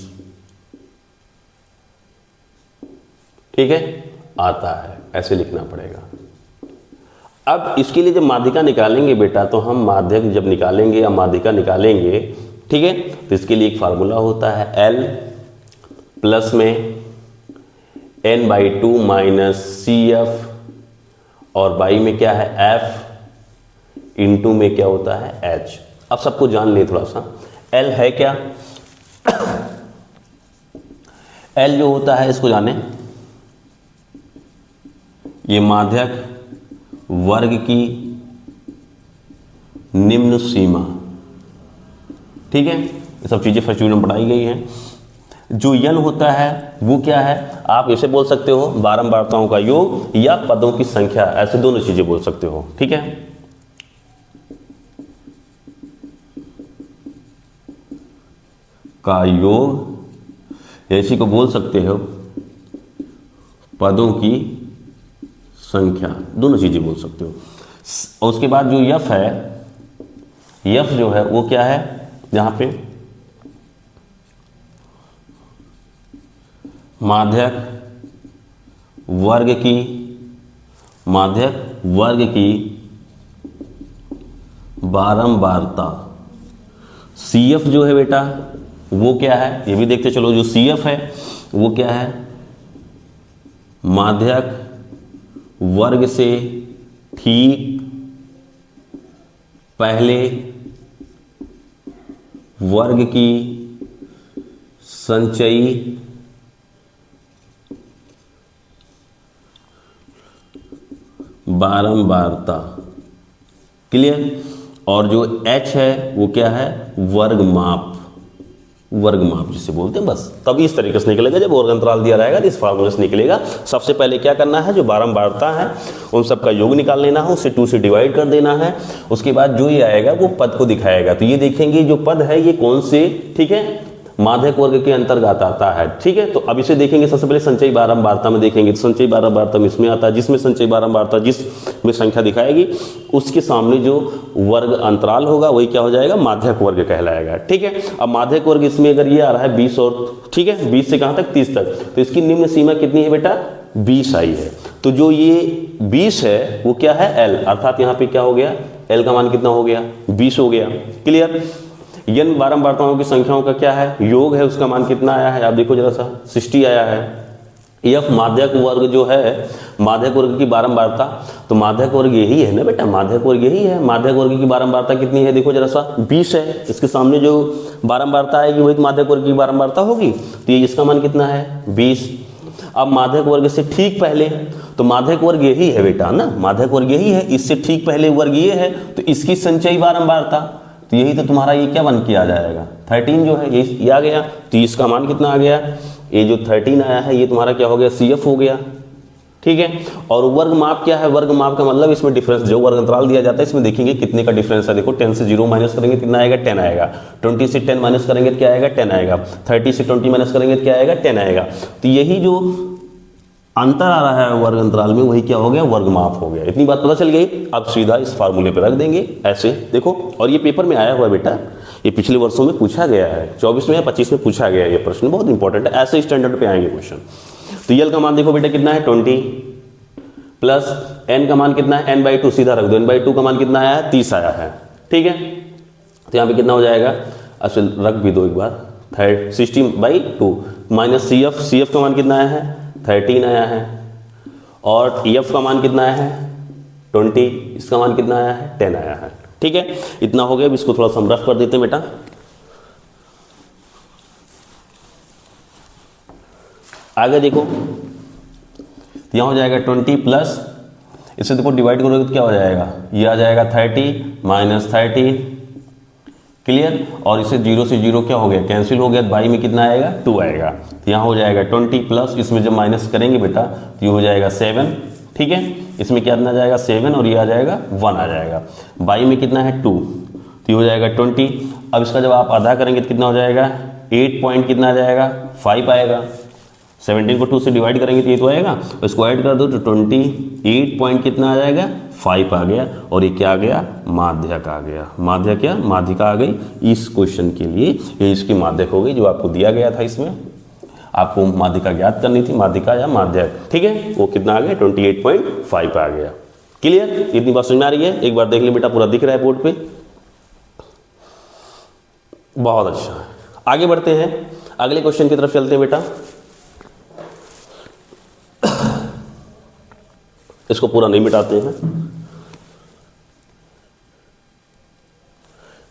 ठीक है, आता है, ऐसे लिखना पड़ेगा। अब इसके लिए जब माध्यिका निकालेंगे बेटा, तो हम माध्यक जब निकालेंगे या माध्यिका निकालेंगे, ठीक है, तो इसके लिए एक फार्मूला होता है L प्लस में n/2 माइनस CF और बाई में क्या है F इंटू में क्या होता है H। अब सबको जान ले थोड़ा सा, L है क्या, L जो होता है इसको जाने, ये माध्यक वर्ग की निम्न सीमा, ठीक है, ये सब चीजें फर्स्ट यूनिट में पढ़ाई गई हैं। जो n होता है वो क्या है, आप ऐसे बोल सकते हो बारंबारताओं का योग या पदों की संख्या, ऐसे दोनों चीजें बोल सकते हो, ठीक है। का योग ऐसी को बोल सकते हो पदों की संख्या, दोनों चीजें बोल सकते हो। और उसके बाद जो यफ है, यफ जो है वो क्या है, यहां पे माध्यक वर्ग की, माध्यक वर्ग की बारंबारता। CF जो है बेटा वो क्या है, ये भी देखते चलो, जो CF है वो क्या है, माध्यक वर्ग से ठीक पहले वर्ग की संचयी बारंबारता, क्लियर। और जो H है वो क्या है, वर्ग माप, वर्ग माप जिसे बोलते हैं, बस तब इस तरीके से निकलेगा। जब वर्ग अंतराल दिया रहेगा तो इस फार्मूले से निकलेगा। सबसे पहले क्या करना है, जो बारंबारता है उन सब का योग निकाल लेना है, उसे 2 से डिवाइड कर देना है। उसके बाद जो ये आएगा वो पद को दिखाएगा। तो ये देखेंगे जो पद है ये कौन से, ठीक है, माध्यक वर्ग के अंतर्गत आता है, ठीक है। तो अब इसे देखेंगे, सबसे पहले संचयी बारंबारता में देखेंगे। तो संचयी बारंबारता में इसमें आता है, जिसमें संचयी बारंबारता जिसमें संख्या दिखाएगी उसके सामने जो वर्ग अंतराल होगा वही क्या हो जाएगा, माध्यक वर्ग कहलाएगा, ठीक है। अब माध्यक वर्ग इसमें अगर ये आ रहा है 20 और, ठीक है, 20 से कहां तक 30 तक, तो इसकी निम्न सीमा कितनी है बेटा, 20 आई है। तो जो ये 20 है वो क्या है, L, अर्थात यहाँ पे क्या हो गया, L का मान कितना हो गया, 20 हो गया, क्लियर। n बारंबारताओं की संख्याओं का क्या है, योग है, उसका मान कितना आया है, आप देखो जरा सा 60 आया है। F माध्यक वर्ग जो है, माध्यक वर्ग की बारंबारता, तो माध्यक वर्ग यही है ना बेटा, माध्यक वर्ग यही है। माध्यक वर्ग की बारंबारता कितनी है, देखो जरा सा 20 है, इसके सामने जो बारंबारता आएगी वही माध्यक वर्ग की बारंबारता होगी। तो ये इसका मान कितना है, 20। अब माध्यक वर्ग से ठीक पहले, तो माध्यक वर्ग यही है बेटा ना, माध्यक वर्ग यही है, इससे ठीक पहले वर्ग ये है, तो इसकी संचयी बारंबारता, तो यही तो तुम्हारा ये क्या बन के आ जाएगा, 13 जो है ये आ गया। तो इसका मान कितना आ गया, ये जो 13 आया है ये तुम्हारा क्या हो गया, CF हो गया, ठीक है। और वर्ग माप क्या है, वर्ग माप का मतलब इसमें डिफरेंस, जो वर्ग अंतराल दिया जाता है इसमें देखेंगे कितने का डिफरेंस है। देखो 10 से 0 माइनस करेंगे कितना आएगा, 10 आएगा। 20 से 10 माइनस करेंगे तो क्या आएगा, 10 आएगा। 30 से 20 माइनस करेंगे तो क्या आएगा, 10 आएगा। तो यही जो अंतर आ रहा है वर्ग अंतराल में वही क्या हो गया, वर्ग माप हो गया। इतनी बात पता चल गई। अब सीधा इस फार्मूले पे रख देंगे ऐसे, देखो। और ये पेपर में आया हुआ बेटा, ये पिछले वर्षों में पूछा गया है, 24 में या 25 में पूछा गया है ये प्रश्न, बहुत इंपॉर्टेंट है, ऐसे स्टैंडर्ड पे आएंगे क्वेश्चन। तो यल का मान देखो बेटा कितना है, 20 प्लस n का मान कितना है, n/2, सीधा रख दो, n/2 का मान कितना आया है, 30 आया है, ठीक है। तो यहाँ पे कितना हो जाएगा, अच्छा रख भी दो एक बार, 60/2 माइनस सी एफ का मान कितना आया है 13 आया है, और एफ का मान कितना आया है 20, इसका मान कितना आया है 10 आया है। ठीक है, इतना हो गया। अब इसको थोड़ा सा हम रफ कर देते हैं बेटा। आगे देखो, यहाँ हो जाएगा 20 प्लस, इसे देखो डिवाइड करोगे तो क्या हो जाएगा, ये आ जाएगा 30 माइनस 30, क्लियर। और इसे 0 से 0 क्या हो गया, कैंसिल हो गया, बाई में कितना आएगा 2 आएगा। तो यहाँ हो जाएगा 20 प्लस, इसमें जब माइनस करेंगे बेटा तो ये हो जाएगा 7, ठीक है। इसमें क्या आ जाएगा 7 और ये आ जाएगा 1 आ जाएगा। बाई में कितना है 2, तो ये हो जाएगा 20। अब इसका जब आप आधा करेंगे तो कितना हो जाएगा 8 पॉइंट कितना आ जाएगा 5 आएगा। 17 को 2 से डिवाइड करेंगे तो ये तो आएगा, इसको ऐड कर दो तो 28 पॉइंट कितना आ जाएगा 5 आ गया। और ये क्या आ गया, माध्यक आ गया। माध्यक क्या, माध्यिका आ गई इस क्वेश्चन के लिए, ये इसकी माध्यक हो गई जो आपको दिया गया था। इसमें आपको माध्यिका ज्ञात करनी थी, माध्यिका या माध्यक, ठीक है। वो कितना आ गया 28.5 आ गया। क्लियर, इतनी बात समझ में आ रही है। एक बार देख ले बेटा, पूरा दिख रहा है बोर्ड पे, बहुत अच्छा है। आगे बढ़ते हैं, अगले क्वेश्चन की तरफ चलते हैं बेटा। इसको पूरा नहीं मिटाते हैं,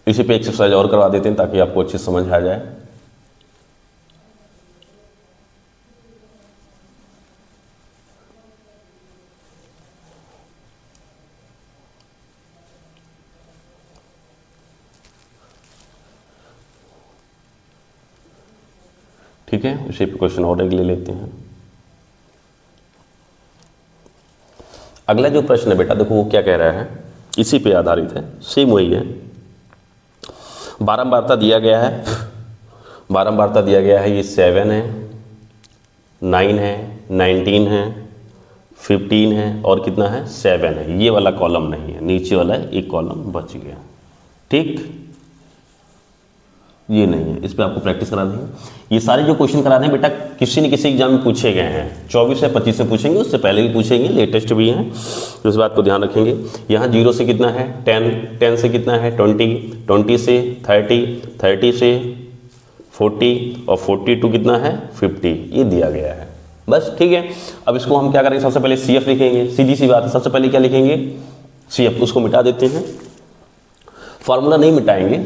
इसी पे एक्सरसाइज और करवा देते हैं ताकि आपको अच्छी समझ आ जाए। ठीक है, इसी पे क्वेश्चन और एक ले लेते हैं। अगला जो प्रश्न है बेटा, देखो वो क्या कह रहा है, इसी पे आधारित है, सेम वही है। बारंबारता दिया गया है, बारंबारता दिया गया है, ये 7 है, 9 है, 19 है, 15 है और कितना है 7 है। ये वाला कॉलम नहीं है, नीचे वाला एक कॉलम बच गया। ठीक, ये नहीं है, इस पे आपको प्रैक्टिस करा देंगे। ये सारे जो क्वेश्चन करा रहे हैं बेटा किसी न किसी एग्जाम में पूछे गए हैं, 24 या 25 से पूछेंगे, उससे पहले भी पूछेंगे, लेटेस्ट भी हैं, तो इस बात को ध्यान रखेंगे। यहाँ 0 से कितना है 10, 10 से कितना है 20, 20 से 30, 30 से 40 और 40 to कितना है 50, ये दिया गया है बस। ठीक है, अब इसको हम क्या करेंगे, सबसे पहले सी एफ लिखेंगे, सीधी सी बात है। सबसे पहले क्या लिखेंगे सी एफ, उसको मिटा देते हैं। फार्मूला नहीं मिटाएंगे,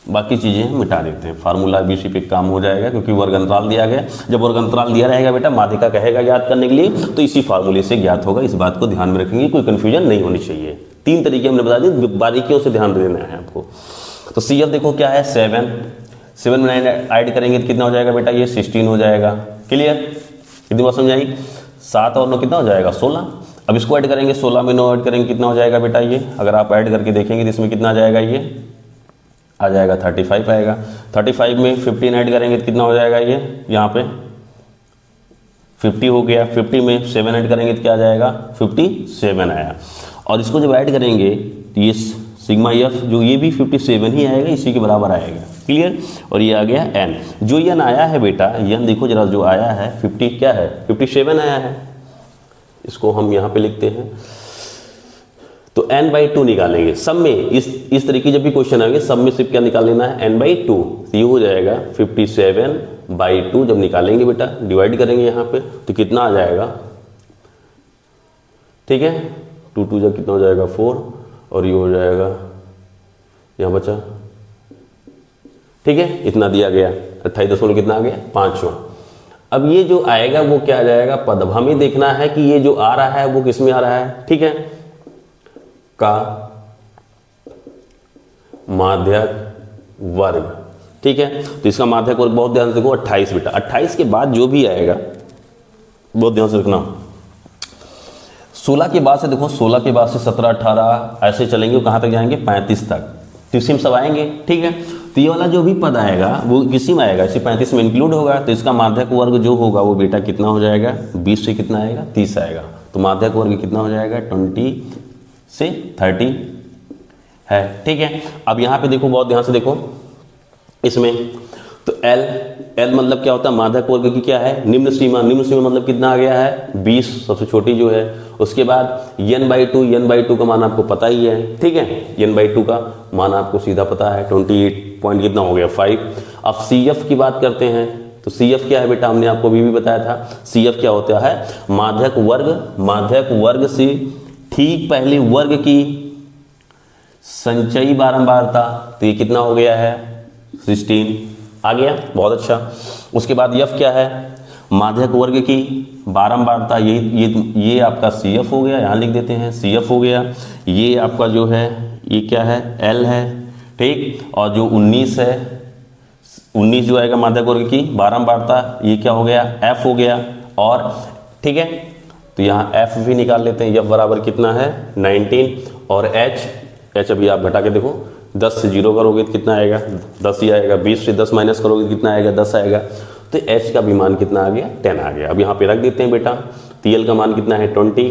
बाकी चीज़ें मिटा देते हैं। फार्मूला भी इसी पे काम हो जाएगा क्योंकि वर्ग अंतराल दिया गया। जब वर्ग अंतराल दिया रहेगा बेटा, माध्यिका कहेगा ज्ञात करने के लिए, तो इसी फार्मूले से ज्ञात होगा। इस बात को ध्यान में रखेंगे, कोई कन्फ्यूजन नहीं होनी चाहिए। 3 तरीके हमने बता दिए, बारीकियों से ध्यान देना है आपको। तो सी एफ देखो क्या है 7 में 9 ऐड करेंगे तो कितना हो जाएगा बेटा, ये 16 हो जाएगा। क्लियर, कितनी बात समझ आई। 7 और 9 कितना हो जाएगा 16। अब इसको ऐड करेंगे, 16 में 9 ऐड करेंगे कितना हो जाएगा बेटा, ये अगर आप ऐड करके देखेंगे तो इसमें कितना आ जाएगा, ये आ जाएगा 35 आएगा। 35 में 15 ऐड करेंगे तो कितना हो जाएगा, ये यहाँ पे 50 हो गया। 50 में 7 ऐड करेंगे तो क्या आ जाएगा 57 आया। और इसको जब ऐड करेंगे तो ये सिग्मा एफ जो ये भी 57 ही आएगा, इसी के बराबर आएगा। क्लियर, और ये आ गया एन। जो एन आया है बेटा, एन देखो जरा, जो आया है 50 क्या है 57 आया है। इसको हम यहाँ पे लिखते हैं, तो n/2 निकालेंगे सब में। इस तरीके जब भी क्वेश्चन आएंगे सब में सिर्फ क्या निकाल लेना है n/2, तो ये हो जाएगा 57/2। जब निकालेंगे बेटा डिवाइड करेंगे यहाँ पे तो कितना आ जाएगा, ठीक है 2 2 जब कितना हो जाएगा 4 और ये हो जाएगा यहाँ बचा, ठीक है इतना दिया गया 28 कितना आ गया 5। अब ये जो आएगा वो क्या आ जाएगा पद। अब हमें देखना है कि ये जो आ रहा है वो किस में आ रहा है, ठीक है का माध्यक वर्ग, ठीक है। तो इसका माध्यक वर्ग बहुत ध्यान से देखो 28 बेटा। 28 के बाद जो भी आएगा बहुत ध्यान से रखना। 16 के बाद से देखो, 16 के बाद से 17 18 ऐसे चलेंगे, कहाँ तक जाएंगे 35 तक, तो इसी में सब आएंगे, ठीक है। तो ये वाला जो भी पद आएगा वो किसी में आएगा, इसी 35 में इंक्लूड होगा। तो इसका माध्यक वर्ग जो होगा वो बेटा कितना हो जाएगा 20 से कितना आएगा 30 आएगा। तो माध्यक वर्ग कितना हो जाएगा 20 से 30 है, ठीक है। अब यहाँ पे देखो बहुत ध्यान से देखो इसमें, तो L एल मतलब क्या होता है, माध्यक वर्ग की क्या है, निम्न सीमा। निम्न सीमा मतलब कितना आ गया है, 20, सबसे छोटी जो है। उसके बाद n/2, n/2 का मान आपको पता ही है, ठीक है, n/2 का मान आपको सीधा पता है, 28 पॉइंट कितना हो गया, 5। अब CF की बात करते हैं, तो CF क्या है बेटा, हमने आपको भी बताया था। CF क्या होता है, माध्यक वर्ग, माध्यक वर्ग से ठीक पहले वर्ग की संचयी बारंबारता, तो ये कितना हो गया है, 16 आ गया, बहुत अच्छा। उसके बाद F क्या है, माध्यक वर्ग की बारंबारता, ये आपका CF हो गया, यहाँ लिख देते हैं CF हो गया। ये आपका जो है ये क्या है, L है, ठीक। और जो 19 है, 19 जो आएगा माध्यक वर्ग की बारंबारता, ये क्या हो गया, F हो गया। और ठीक है, तो यहाँ F भी निकाल लेते हैं, F बराबर कितना है, 19। और H अभी आप घटा के देखो, 10 से 0 करोगे तो कितना आएगा, 10 ही आएगा। 20 से 10 माइनस करोगे तो कितना आएगा, 10 आएगा। तो H का भी मान कितना आ गया, 10 आ गया। अब यहाँ पे रख देते हैं बेटा, TL का मान कितना है, 20,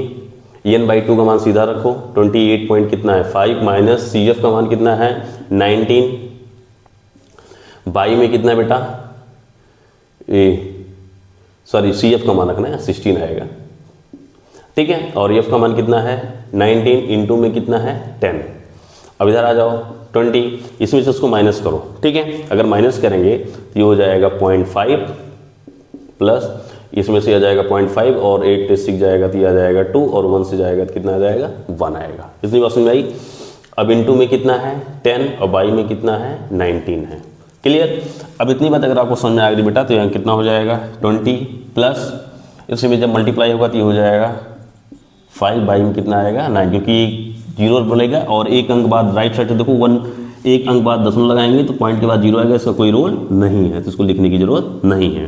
n/2 का मान सीधा रखो, 28 पॉइंट कितना है, 5, माइनस CF का मान कितना है, 19, बाई में कितना है बेटा, सॉरी CF का मान रखना है, 16 आएगा, ठीक है। और F का मान कितना है, 19 इंटू में कितना है, 10। अब इधर आ जाओ, 20, इसमें से उसको माइनस करो, ठीक है। अगर माइनस करेंगे तो ये हो जाएगा 0.5 प्लस इसमें से आ जाएगा 0.5 और 8 से 6 जाएगा तो ये आ जाएगा 2 और 1 से जाएगा तो कितना आ जाएगा, 1 आएगा। इतनी बात समझ में आई। अब इंटू में कितना है, 10 और बाई में कितना है, 19 है। क्लियर। अब इतनी बात अगर आपको समझ में आ गई बेटा, तो यहाँ कितना हो जाएगा, 20 प्लस इसमें जब मल्टीप्लाई होगा तो ये हो जाएगा 5, बाई में कितना आएगा, 9, क्योंकि 0 बनेगा और एक अंक बाद राइट साइड से देखो 1, एक अंक बाद दशमलव लगाएंगे तो पॉइंट के बाद 0 आएगा, इसका कोई रोल नहीं है, तो इसको लिखने की जरूरत नहीं है।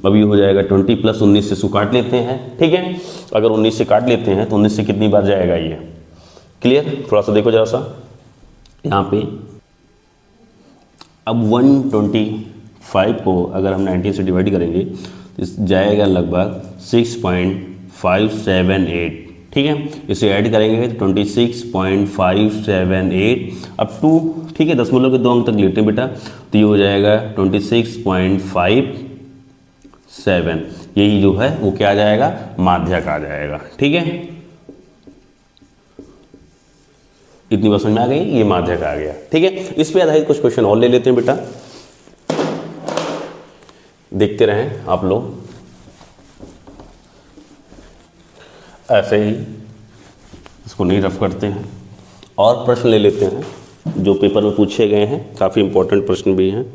अब ये हो जाएगा 20 प्लस 19 से इसको काट लेते हैं, ठीक है। अगर 19 से काट लेते हैं तो 19 से कितनी बार जाएगा ये, क्लियर। थोड़ा सा देखो जरा सा यहाँ पे। अब 125 को अगर हम 19 से डिवाइड करेंगे तो जाएगा लगभग 6.578, ठीक है। इसे ऐड करेंगे तो 26.578 अब 2, ठीक है, दशमलव के 2 अंक तक लेते हैं बेटा, तो ये हो जाएगा 26.57। यही जो है वो क्या आ जाएगा, माध्यक आ जाएगा, ठीक है। इतनी बात समझ में आ गई, ये माध्यक आ गया, ठीक है। इस पे आधारित कुछ क्वेश्चन और ले लेते हैं बेटा, देखते रहें आप लोग। ऐसे ही इसको नहीं रफ करते हैं और प्रश्न ले लेते हैं जो पेपर में पूछे गए हैं, काफ़ी इंपॉर्टेंट प्रश्न भी हैं।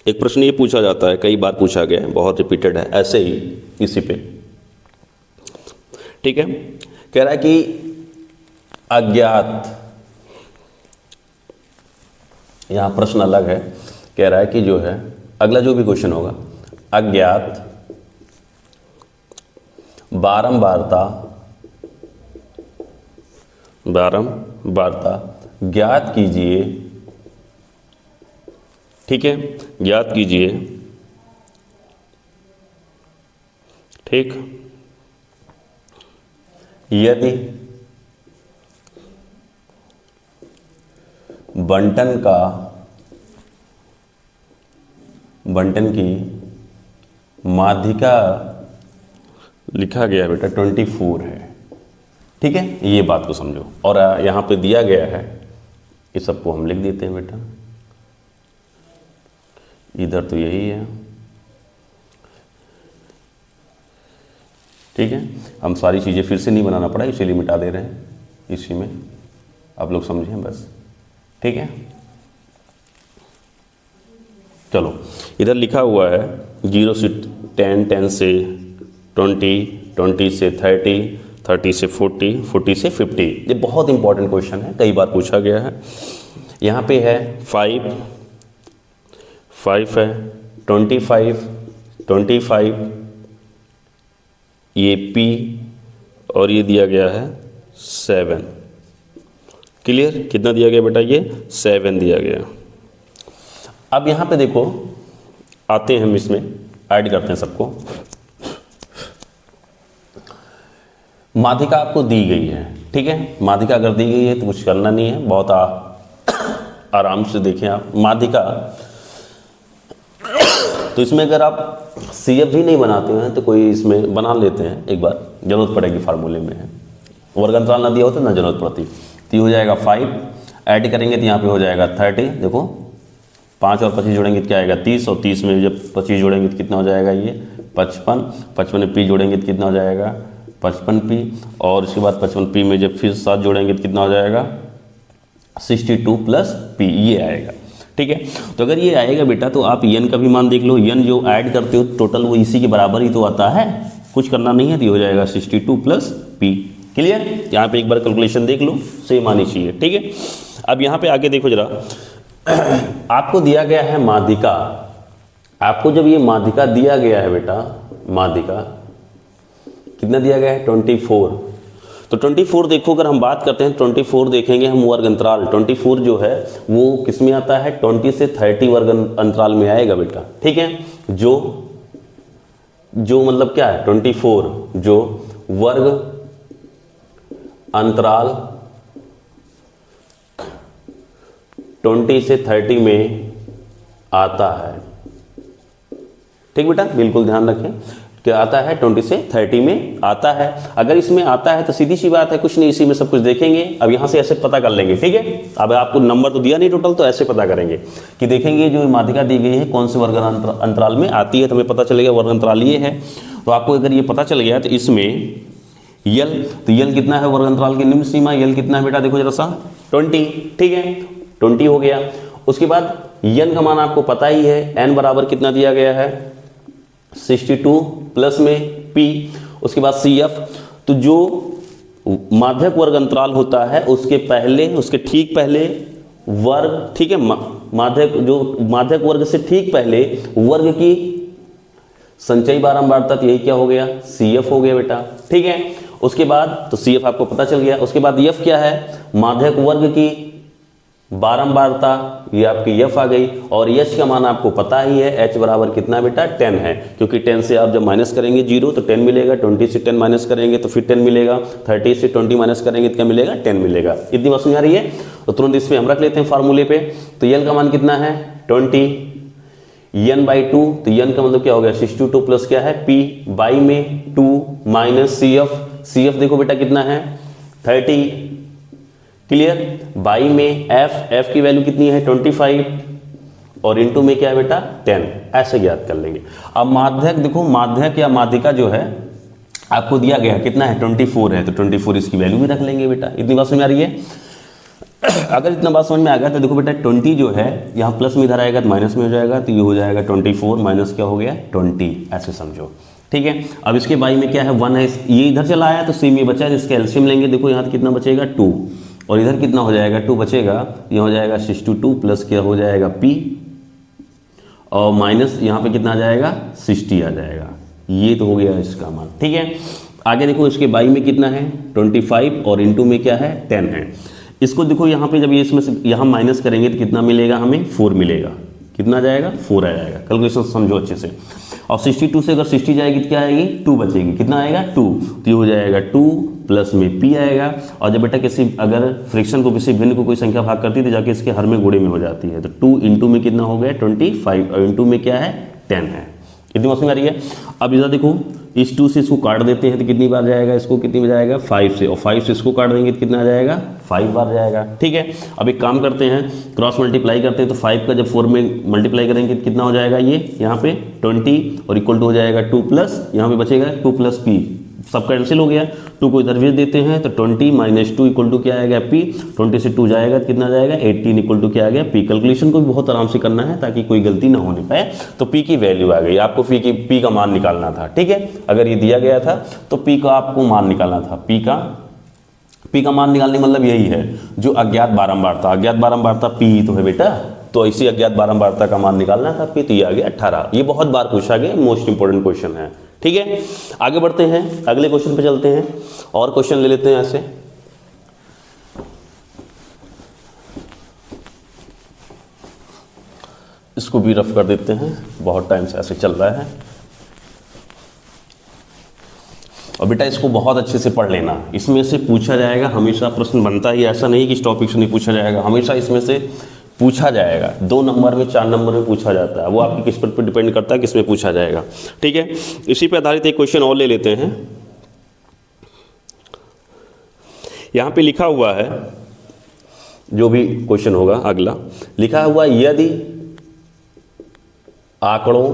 एक प्रश्न ये पूछा जाता है, कई बार पूछा गया है, बहुत रिपीटेड है, ऐसे ही इसी पे, ठीक है। कह रहा है कि अज्ञात, यहां प्रश्न अलग है, कह रहा है कि जो है अगला जो भी क्वेश्चन होगा, अज्ञात बारंबारता ज्ञात कीजिए, ठीक है, ज्ञात कीजिए, ठीक, यदि बंटन की माध्यिका लिखा गया बेटा 24 है, ठीक है। ये बात को समझो। और यहाँ पे दिया गया है, इस सबको हम लिख देते हैं बेटा, इधर तो यही है, ठीक है। हम सारी चीज़ें फिर से नहीं बनाना पड़ा, इसीलिए मिटा दे रहे हैं, इसी में आप लोग समझें बस, ठीक है। चलो, इधर लिखा हुआ है 0 से 10, 10 से 20, 20 से 30, 30 से 40, 40 से 50। ये बहुत इंपॉर्टेंट क्वेश्चन है, कई बार पूछा गया है। यहाँ पे है 5 है, 25, ये P और ये दिया गया है 7। क्लियर। कितना दिया गया बेटा, ये 7 दिया गया। अब यहाँ पे देखो, आते हैं हम इसमें, ऐड करते हैं सबको। माध्यिका आपको दी गई है, ठीक है, माध्यिका अगर दी गई है तो कुछ करना नहीं है, बहुत आराम से देखें आप माध्यिका। तो इसमें अगर आप CF भी नहीं बनाते हैं तो कोई इसमें बना लेते हैं, एक बार जरूरत पड़ेगी फार्मूले में है, वर्ग अंतराल ना दिया हो तो ना जरूरत पड़ती। तो ये हो जाएगा 5, ऐड करेंगे तो यहाँ पे हो जाएगा 30, देखो 5 और 25 जोड़ेंगे तो क्या आएगा 30, और 30 में जब 25 जोड़ेंगे तो कितना हो जाएगा ये 55, 55 में P जोड़ेंगे तो कितना हो जाएगा 55P, और उसके बाद 55P में जब फिर 7 जोड़ेंगे तो कितना हो जाएगा 62 + P, ये आएगा, ठीक है। तो अगर ये आएगा बेटा तो आप n का भी मान देख लो, n जो ऐड करते हो टोटल वो इसी के बराबर ही तो आता है, कुछ करना नहीं है, तो ये हो जाएगा 62 + P। क्लियर, यहाँ पे एक बार कैलकुलेशन देख लो, सेम आनी चाहिए, ठीक है। अब यहाँ पे आगे देखो जरा, आपको दिया गया है माध्यिका, आपको जब ये माध्यिका दिया गया है बेटा, माध्यिका कितना दिया गया है 24, तो 24 देखो, अगर हम बात करते हैं 24 देखेंगे हम वर्ग अंतराल, 24 जो है वो किस में आता है 20 से 30 वर्ग अंतराल में आएगा बेटा, ठीक है। जो मतलब क्या है 24 जो वर्ग अंतराल 20 से 30 में आता है, ठीक बेटा, बिल्कुल ध्यान रखें क्या आता है 20 से 30 में आता है। अगर इसमें आता है तो सीधी सी बात है, कुछ नहीं, इसी में सब कुछ देखेंगे। अब यहां से ऐसे पता कर लेंगे, ठीक है। अब आपको नंबर तो दिया नहीं टोटल, तो ऐसे पता करेंगे कि देखेंगे जो माध्यिका दी गई है कौन से वर्ग अंतराल में आती है, तो हमें पता चलेगा वर्ग अंतराल ये है। तो आपको अगर ये पता चल गया तो इसमें यल, तो यल कितना है वर्ग अंतराल की निम्न सीमा, यल कितना है बेटा देखो जरा सा 20, ठीक है 20 हो गया। उसके बाद यन का मान आपको पता ही है, एन बराबर कितना दिया गया है 62 प्लस में P, उसके बाद CF। तो जो माध्यक वर्ग अंतराल होता है उसके पहले, उसके ठीक पहले वर्ग, ठीक है, माध्यक जो माध्यक वर्ग से ठीक पहले वर्ग की संचयी बारंबारता, तो यही क्या हो गया CF हो गया बेटा, ठीक है। उसके बाद तो CF आपको पता चल गया। उसके बाद F क्या है माध्यक वर्ग की बारंबारता, ये आपकी F आ गई। और H का मान आपको पता ही है, H बराबर कितना बेटा 10 है, क्योंकि 10 से आप जब माइनस करेंगे 0 तो 10 मिलेगा, 20 से 10 माइनस करेंगे तो फिर 10 मिलेगा, 30 से 20 माइनस करेंगे तो क्या मिलेगा 10 मिलेगा। इतनी बात समझ आ रही है। तो तुरंत इसमें हम रख लेते हैं फार्मूले पे। तो L का मान कितना है 20, n/2, तो n का मतलब क्या हो गया 62 प्लस क्या है P बाई में 2 माइनस CF देखो बेटा कितना है 30, क्लियर, बाई में f की वैल्यू कितनी है 25, और इनटू में क्या है बेटा 10, ऐसे ज्ञात कर लेंगे। अब माध्यक देखो, माध्यक या माध्यिका जो है आपको दिया गया कितना है 24 है, तो 24 इसकी वैल्यू भी रख लेंगे बेटा। इतनी बात समझ आ रही है। अगर इतना बात समझ में आ गया तो देखो बेटा 20 जो है यहाँ प्लस में इधर आएगा तो माइनस में हो जाएगा, तो ये हो जाएगा 24 माइनस क्या हो गया 20, ऐसे समझो, ठीक है। अब इसके बाई में क्या है 1 है, ये इधर चला आया तो सेम ये बचा है, इसका एलसीएम लेंगे, देखो यहाँ कितना बचेगा 2, और इधर कितना हो जाएगा 2 बचेगा, ये हो जाएगा 62 प्लस क्या हो जाएगा P, और माइनस यहाँ पे कितना आ जाएगा 60 आ जाएगा। ये तो हो गया इसका मान, ठीक है। आगे देखो इसके बाई में कितना है 25, और इनटू में क्या है 10 है। इसको देखो यहाँ पे जब ये इसमें से यहाँ माइनस करेंगे तो कितना मिलेगा हमें 4 मिलेगा, कितना आ जाएगा 4 आ जाएगा। कैलकुलेशन समझो अच्छे से। और 62 से अगर 60 जाएगी तो क्या आएगी 2 बचेगी, कितना आएगा 2, तो ये हो जाएगा 2 प्लस में P आएगा। और जब बेटा किसी अगर फ्रैक्शन को किसी भिन्न को कोई संख्या भाग करती है तो जाके इसके हर में गुणे में हो जाती है, तो 2 इंटू में कितना हो गया 25, और इंटू में क्या है 10 है। कितनी बात समझ आ रही है। अब इधर देखो इस 2 से इसको काट देते हैं तो कितनी बार जाएगा, इसको कितनी बार जाएगा 5 से, और 5 से इसको काट देंगे तो कितना आ जाएगा 5 बार जाएगा, ठीक है। अब एक काम करते हैं, क्रॉस मल्टीप्लाई करते हैं, तो 5 का जब 4 में मल्टीप्लाई करेंगे तो कितना हो जाएगा ये यहाँ पे 20, और इक्वल टू हो जाएगा 2 प्लस यहाँ पे बचेगा 2 प्लस P, सब कैंसिल हो गया, 2 को इधर भेज देते हैं, तो 20 माइनस 2 इक्वल टू क्या आएगा P, 20 से 2 जाएगा कितना आ जाएगा 18 इक्वल टू क्या आ गया P। कैलकुलेशन को भी बहुत आराम से करना है ताकि कोई गलती ना होने पाए। तो P की वैल्यू आ गई, आपको P का मान निकालना था, ठीक है। अगर ये दिया गया था तो P का आपको मान निकालना था, P का मान निकालने मतलब यही है जो अज्ञात बारंबारता, अज्ञात बारंबारता P तो है बेटा, तो इसी अज्ञात बारंबारता का मान निकालना था P, तो ये आ गया 18। ये बहुत बार पूछा गया, मोस्ट इंपोर्टेंट क्वेश्चन है, ठीक है। आगे बढ़ते हैं, अगले क्वेश्चन पे चलते हैं, और क्वेश्चन ले लेते हैं ऐसे। इसको भी रफ कर देते हैं, बहुत टाइम से ऐसे चल रहा है। और और बेटा इसको बहुत अच्छे से पढ़ लेना, इसमें से पूछा जाएगा, हमेशा प्रश्न बनता ही, ऐसा नहीं कि इस टॉपिक से नहीं पूछा जाएगा, हमेशा इसमें से पूछा जाएगा। 2 नंबर में 4 नंबर में पूछा जाता है, वो आपकी किस्मत पर डिपेंड करता है किसमें पूछा जाएगा। ठीक है, इसी पर आधारित एक क्वेश्चन और ले लेते हैं। यहाँ पे लिखा हुआ है, जो भी क्वेश्चन होगा अगला लिखा हुआ, यदि आंकड़ों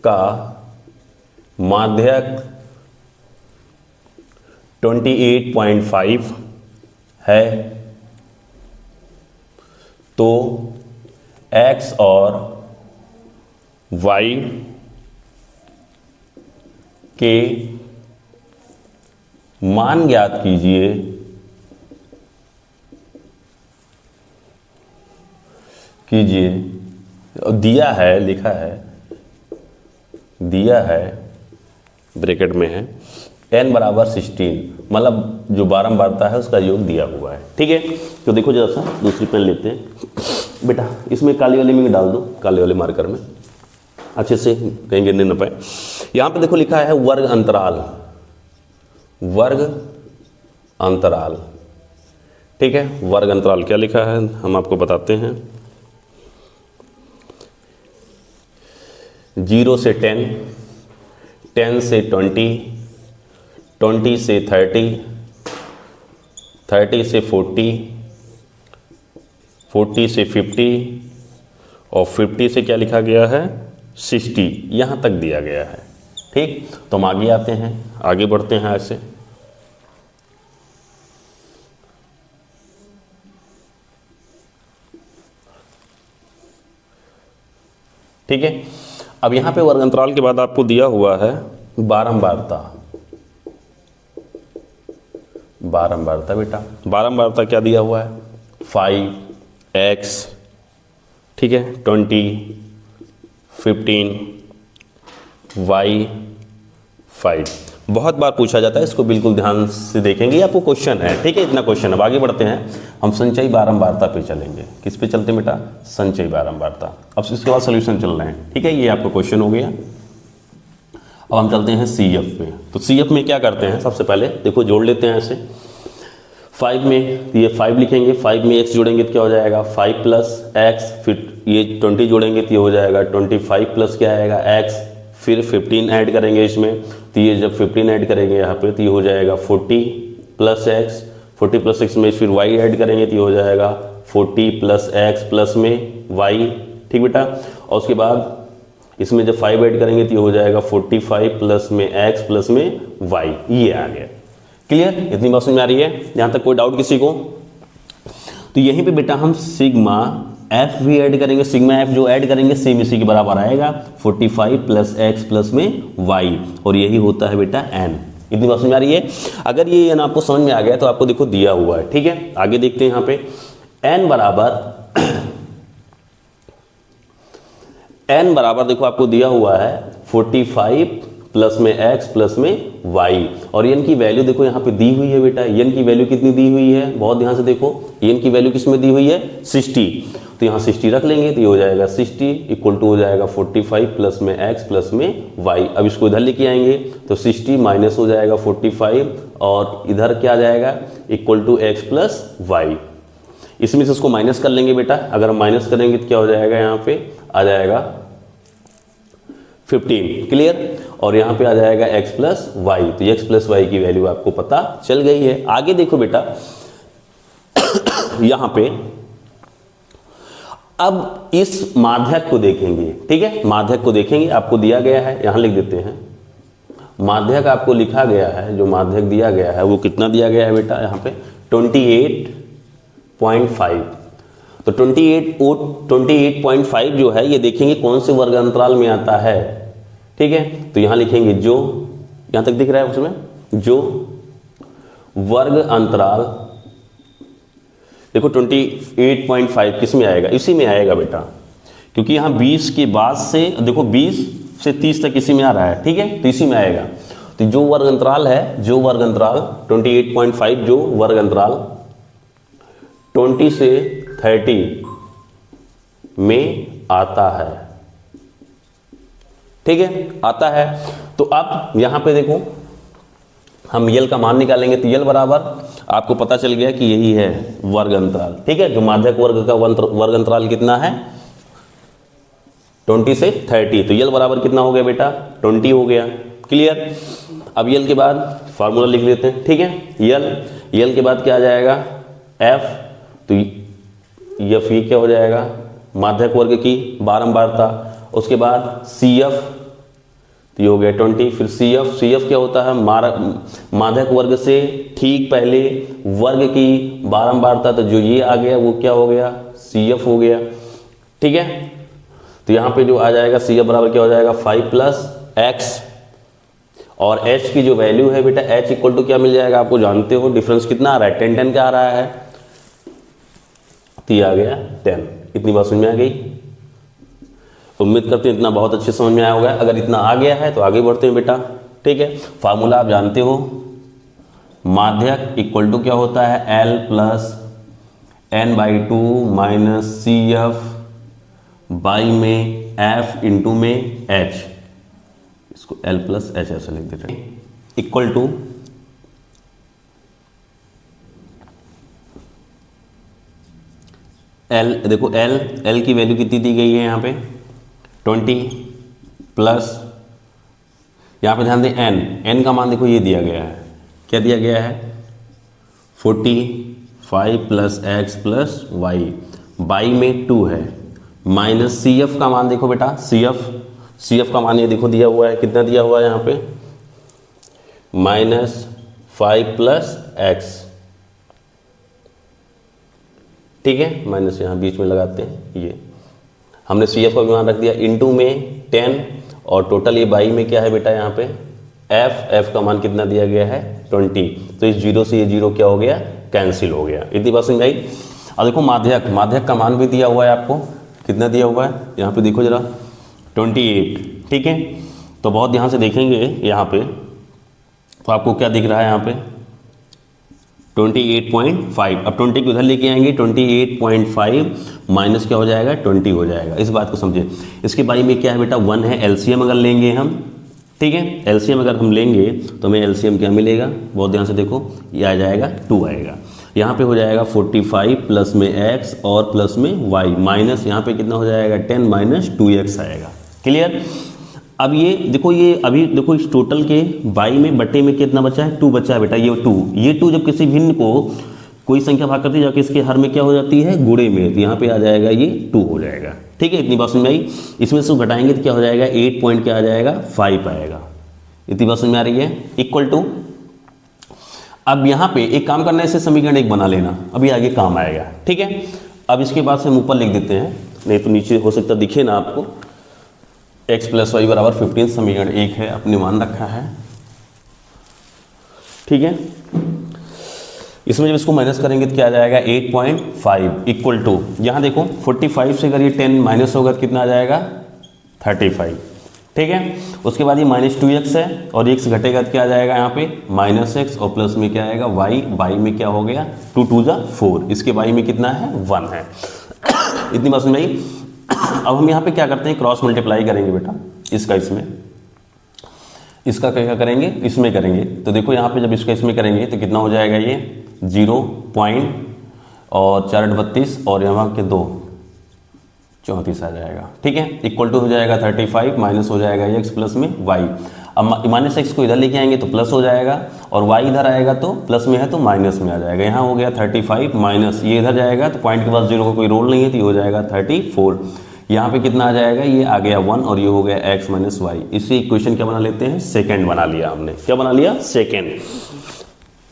का माध्यक 28.5 है तो x और y के मान ज्ञात कीजिए। दिया है, लिखा है, दिया है, ब्रैकेट में है n बराबर 16, मतलब जो बारंबारता है उसका योग दिया हुआ है। ठीक है, तो देखो जरा सा दूसरी पेन लेते हैं बेटा, इसमें काली वाले में डाल दो, काले वाले मार्कर में अच्छे से कहीं गिरने न पाए। यहाँ पे देखो लिखा है वर्ग अंतराल, वर्ग अंतराल। ठीक है, वर्ग अंतराल क्या लिखा है हम आपको बताते हैं। 0 से 10, 10 से 20, 20 से 30, 30 से 40, 40 से 50 और 50 से क्या लिखा गया है 60, यहाँ तक दिया गया है। ठीक, तो हम आगे आते हैं, आगे बढ़ते हैं ऐसे। ठीक है, अब यहाँ पे वर्ग अंतराल के बाद आपको दिया हुआ है बारंबारता। बारंबारता बेटा, बारंबारता क्या दिया हुआ है 5x, ठीक है, 20, 15, y 5। बहुत बार पूछा जाता है, इसको बिल्कुल ध्यान से देखेंगे, आपको क्वेश्चन है। ठीक है, इतना क्वेश्चन। अब आगे बढ़ते हैं, हम संचयी बारंबारता पे चलेंगे। किस पे चलते हैं बेटा, संचयी बारंबारता। अब इसके बाद सोल्यूशन चल रहे हैं। ठीक है, ये आपका क्वेश्चन हो गया। अब हम चलते हैं CF में। तो CF में क्या करते हैं, सबसे पहले देखो जोड़ लेते हैं ऐसे। 5 में ये 5 लिखेंगे, 5 में x जोड़ेंगे तो क्या हो जाएगा 5 प्लस x, फिर ये 20 जोड़ेंगे तो ये हो जाएगा 25 प्लस क्या आएगा x, फिर 15 ऐड करेंगे इसमें, तो ये जब 15 ऐड करेंगे यहाँ पे तो ये हो जाएगा 40 प्लस x, 40 प्लस x में फिर y ऐड करेंगे तो ये हो जाएगा 40 प्लस x प्लस में y। ठीक बेटा, और उसके बाद इसमें जब 5 ऐड करेंगे तो ये हो जाएगा 45 प्लस में x प्लस में y। ये आ गया। क्लियर, इतनी बात समझ में आ रही है, यहाँ तक कोई डाउट किसी को? तो यहीं पे बेटा हम सिग्मा f भी ऐड करेंगे, सिग्मा f जो ऐड करेंगे सेम इसी के बराबर आएगा 45 प्लस x प्लस में y, और यही होता है बेटा n। इतनी बात समझ में आ रही है? अगर ये n आपको समझ में आ गया तो आपको देखो दिया हुआ है। ठीक है, आगे देखते हैं। यहाँ पे n बराबर देखो आपको दिया हुआ है 45 प्लस में x प्लस में y, और n की वैल्यू देखो यहाँ पे दी हुई है बेटा। n की वैल्यू कितनी दी हुई है, बहुत ध्यान से देखो, n की वैल्यू किस में दी हुई है 60, तो यहाँ 60 रख लेंगे तो ये हो जाएगा 60 इक्वल टू हो जाएगा 45 प्लस में x प्लस में y। अब इसको इधर लेके आएंगे तो 60 माइनस हो जाएगा 45 और इधर क्या आ जाएगा equal to x plus y. इसमें से इसको माइनस कर लेंगे बेटा, अगर हम माइनस करेंगे तो क्या हो जाएगा, यहाँ पे आ जाएगा 15। क्लियर, और यहाँ पे आ जाएगा x प्लस वाई, तो x प्लस वाई की वैल्यू आपको पता चल गई है। आगे देखो बेटा यहाँ पे अब इस माध्यक को देखेंगे। ठीक है, माध्यक को देखेंगे, आपको दिया गया है, यहाँ लिख देते हैं माध्यक आपको लिखा गया है, जो माध्यक दिया गया है वो कितना दिया गया है बेटा, यहाँ पे 28.5। तो 28.5 जो है ये देखेंगे कौन से वर्ग अंतराल में आता है। ठीक है, तो यहाँ लिखेंगे जो, यहाँ तक दिख रहा है उसमें, जो वर्ग अंतराल देखो 28.5 किस में आएगा, इसी में आएगा बेटा, क्योंकि यहाँ 20 के बाद से देखो 20 से 30 तक इसी में आ रहा है। ठीक है, तो इसी में आएगा। तो जो वर्ग अंतराल है, जो वर्ग अंतराल 28.5, जो वर्ग अंतराल 20 से 30 में आता है, ठीक है, आता है। तो अब यहाँ पे देखो हम यल का मान निकालेंगे, तो यल बराबर आपको पता चल गया कि यही है वर्ग अंतराल, ठीक है। जो माध्यक वर्ग का वर्ग अंतराल कितना है 20 से 30, तो यल बराबर कितना हो गया बेटा 20 हो गया। क्लियर। अब यल के बाद फार्मूला लिख लेते हैं, ठीक है। यल के बाद क्या आ जाएगा एफ, तो एफ ये क्या हो जाएगा माध्यक वर्ग की बारंबारता। उसके बाद सी एफ, तो ये हो गया 20। फिर सी एफ क्या होता है माध्यक वर्ग से ठीक पहले वर्ग की बारंबारता, तो जो ये आ गया वो क्या हो गया सी एफ हो गया, ठीक है। तो यहाँ पे जो आ जाएगा सी एफ बराबर क्या हो जाएगा 5 + x, और h की जो वैल्यू है बेटा h इक्वल टू क्या मिल जाएगा आपको जानते हो, डिफरेंस कितना आ रहा है 10 का आ रहा है, तो ये आ गया 10। इतनी बात समझ में आ गई। उम्मीद करते हैं इतना बहुत अच्छे समझ में आया होगा। अगर इतना आ गया है तो आगे बढ़ते हैं बेटा, ठीक है। फार्मूला आप जानते हो, माध्यक इक्वल टू क्या होता है L + n/2 - CF बाई में F इंटू में H, इसको L + H ऐसा लिख देते हैं, इक्वल टू L, देखो L की वैल्यू कितनी दी गई है यहाँ पे 20 प्लस, यहाँ पे ध्यान दें n का मान देखो ये दिया गया है, क्या दिया गया है 45 + x + y, बाई में 2 है, माइनस सी एफ का मान देखो बेटा सी एफ का मान ये देखो दिया हुआ है, कितना दिया हुआ है यहाँ पे -5 + x, ठीक है। माइनस यहाँ बीच में लगाते हैं, ये हमने सी एफ का मान रख दिया, इंटू में 10, और टोटल ये बाई में क्या है बेटा यहाँ पे एफ का मान कितना दिया गया है 20, तो इस 0 से ये 0 क्या हो गया कैंसिल हो गया। इतनी बात समझ आई। और देखो माध्यक का मान भी दिया हुआ है आपको, कितना दिया हुआ है यहाँ पे देखो जरा 28, ठीक है। तो बहुत ध्यान से देखेंगे यहाँ पे, तो आपको क्या दिख रहा है यहाँ पे 28.5। अब 20 को उधर लेके आएंगे, 28.5 माइनस क्या हो जाएगा 20 हो जाएगा। इस बात को समझिए। इसके बारे में क्या है बेटा 1 है, एलसीएम अगर लेंगे हम, ठीक है, एलसीएम अगर हम लेंगे तो हमें एलसीएम क्या मिलेगा, बहुत ध्यान से देखो, ये आ जाएगा 2 आएगा। यहाँ पे हो जाएगा 45 प्लस में x और प्लस में y, माइनस यहाँ पे कितना हो जाएगा 10 - 2x आएगा। क्लियर। अब ये देखो, ये अभी देखो इस टोटल के y में बटे में कितना बचा है 2 बचा है बेटा, ये 2 जब किसी भिन्न को कोई संख्या भाग करती है जाके इसके हर में क्या हो जाती है गुणे में, तो यहाँ पे आ जाएगा ये 2 हो जाएगा, ठीक है। इतनी बात समझ में आई। इसमें से घटाएंगे तो क्या हो जाएगा 8 पॉइंट क्या आ जाएगा 5 आएगा। इतनी बात समझ में आ रही है। इक्वल टू, अब यहाँ पे एक काम करना है, इसे समीकरण 1 बना लेना, अभी आगे काम आएगा, ठीक है। अब इसके बाद से हम ऊपर लिख देते हैं, नहीं तो नीचे हो सकता दिखे ना आपको, x + y = 15 समीकरण 1 है, अपने मान रखा है, ठीक है। इसमें जब इसको माइनस करेंगे तो क्या आ जाएगा 8.5 इक्वल टू, यहाँ देखो 45 से अगर ये 10 माइनस होगा तो कितना आ जाएगा 35, ठीक है। उसके बाद ये -2x है और x घटेगा तो क्या आ जाएगा यहाँ पे -x, और प्लस में क्या आएगा y, बाई में क्या हो गया 2 × 2 = 4, इसके बाई में कितना है 1 है। इतनी बात समझ में आई। अब हम यहाँ पे क्या करते हैं क्रॉस मल्टीप्लाई करेंगे बेटा, इसका इसमें, इसका क्या करेंगे इसमें करेंगे, तो देखो यहाँ पे जब इसका इसमें करेंगे तो कितना हो जाएगा ये 0 और 4 × 32 और यहाँ के 2 34 आ जाएगा, ठीक है। इक्वल टू हो जाएगा 35 माइनस हो जाएगा x प्लस में y। अब माइनस x को इधर लेके आएंगे तो प्लस हो जाएगा, और y इधर आएगा तो प्लस में है तो माइनस में आ जाएगा। यहाँ हो गया 35 माइनस ये इधर जाएगा तो पॉइंट के पास 0 का कोई रोल नहीं है, तो ये हो जाएगा 34। यहाँ पे कितना आ जाएगा, ये आ गया 1 और ये हो गया x - y। इसी इक्वेशन क्या बना लेते हैं सेकेंड बना लिया हमने, क्या बना लिया सेकेंड।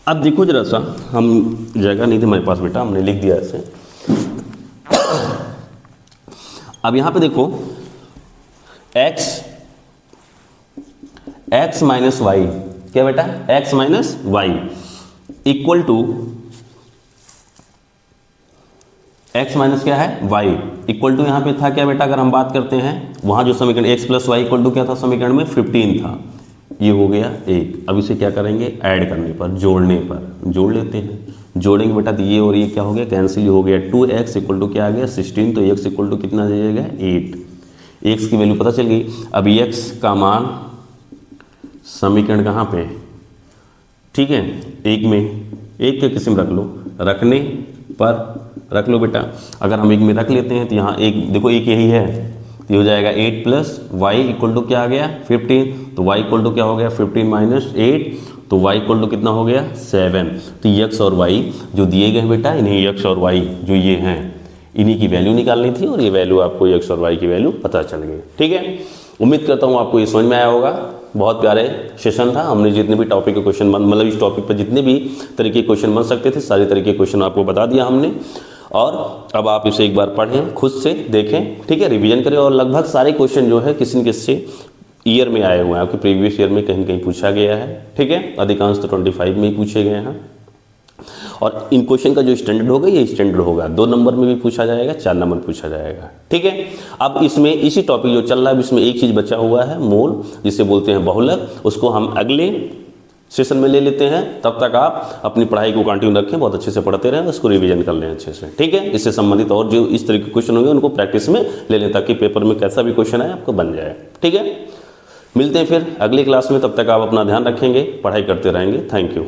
अब देखो जरा सा, हम जगह नहीं थी हमारे पास बेटा, हमने लिख दिया ऐसे। अब यहाँ पे देखो x - y, क्या बेटा x - y equal to x minus क्या है y इक्वल टू, यहाँ पे था क्या बेटा, अगर हम बात करते हैं वहाँ जो समीकरण x + y इक्वल टू क्या था समीकरण में 15 था, ये हो गया 1। अब इसे क्या करेंगे ऐड करने पर, जोड़ने पर जोड़ लेते हैं, जोड़ेंगे बेटा तो ये और ये क्या हो गया कैंसिल हो गया, 2x इक्वल टू क्या आ गया 16, तो x इक्वल टू कितना आ जाएगा 8। एक्स की वैल्यू पता चल गई। अब एक्स का मान समीकरण कहाँ पे, ठीक है, एक में, एक के किस्म रख लो, रखने पर रख लो बेटा। अगर हम एक में रख लेते हैं तो यहाँ एक देखो, एक यही है, तो हो जाएगा 8 प्लस वाई इक्वल टू क्या आ गया 15, तो वाई इक्वल टू क्या हो गया 15 माइनस 8, तो वाई इक्वल टू कितना हो गया 7। तो यक्स और वाई जो दिए गए बेटा, इन्हीं यक्स और वाई जो ये हैं, इन्हीं की वैल्यू निकालनी थी और ये वैल्यू आपको यक्स और वाई की वैल्यू पता चल गई। ठीक है, उम्मीद करता हूँ आपको ये समझ में आया होगा। बहुत प्यारे सेशन था, हमने जितने भी टॉपिक के क्वेश्चन मतलब इस टॉपिक पर जितने भी तरीके के क्वेश्चन बन सकते थे सारे तरीके के क्वेश्चन आपको बता दिया हमने, और अब आप इसे एक बार पढ़ें, खुद से देखें, ठीक है, रिवीजन करें। और लगभग सारे क्वेश्चन जो है किसी न किसी ईयर में आए हुए हैं, आपके प्रीवियस ईयर में कहीं न कहीं पूछा गया है, ठीक है, अधिकांश तो 25 में ही पूछे गए हैं। और इन क्वेश्चन का जो स्टैंडर्ड होगा ये स्टैंडर्ड होगा, 2 नंबर में भी पूछा जाएगा, 4 नंबर पूछा जाएगा, ठीक है। अब इसमें इसी टॉपिक जो चल रहा है इसमें एक चीज़ बचा हुआ है, मोल, जिसे बोलते हैं बहुलक, उसको हम अगले सेशन में ले लेते हैं। तब तक आप अपनी पढ़ाई को कंटिन्यू रखें, बहुत अच्छे से पढ़ते रहें, उसको रिवीजन कर लें अच्छे से, ठीक है। इससे संबंधित और जो इस तरह के क्वेश्चन होंगे उनको प्रैक्टिस में ले लें, ताकि पेपर में कैसा भी क्वेश्चन आए आपको बन जाए, ठीक है। मिलते हैं फिर अगली क्लास में, तब तक आप अपना ध्यान रखेंगे, पढ़ाई करते रहेंगे। Thank you.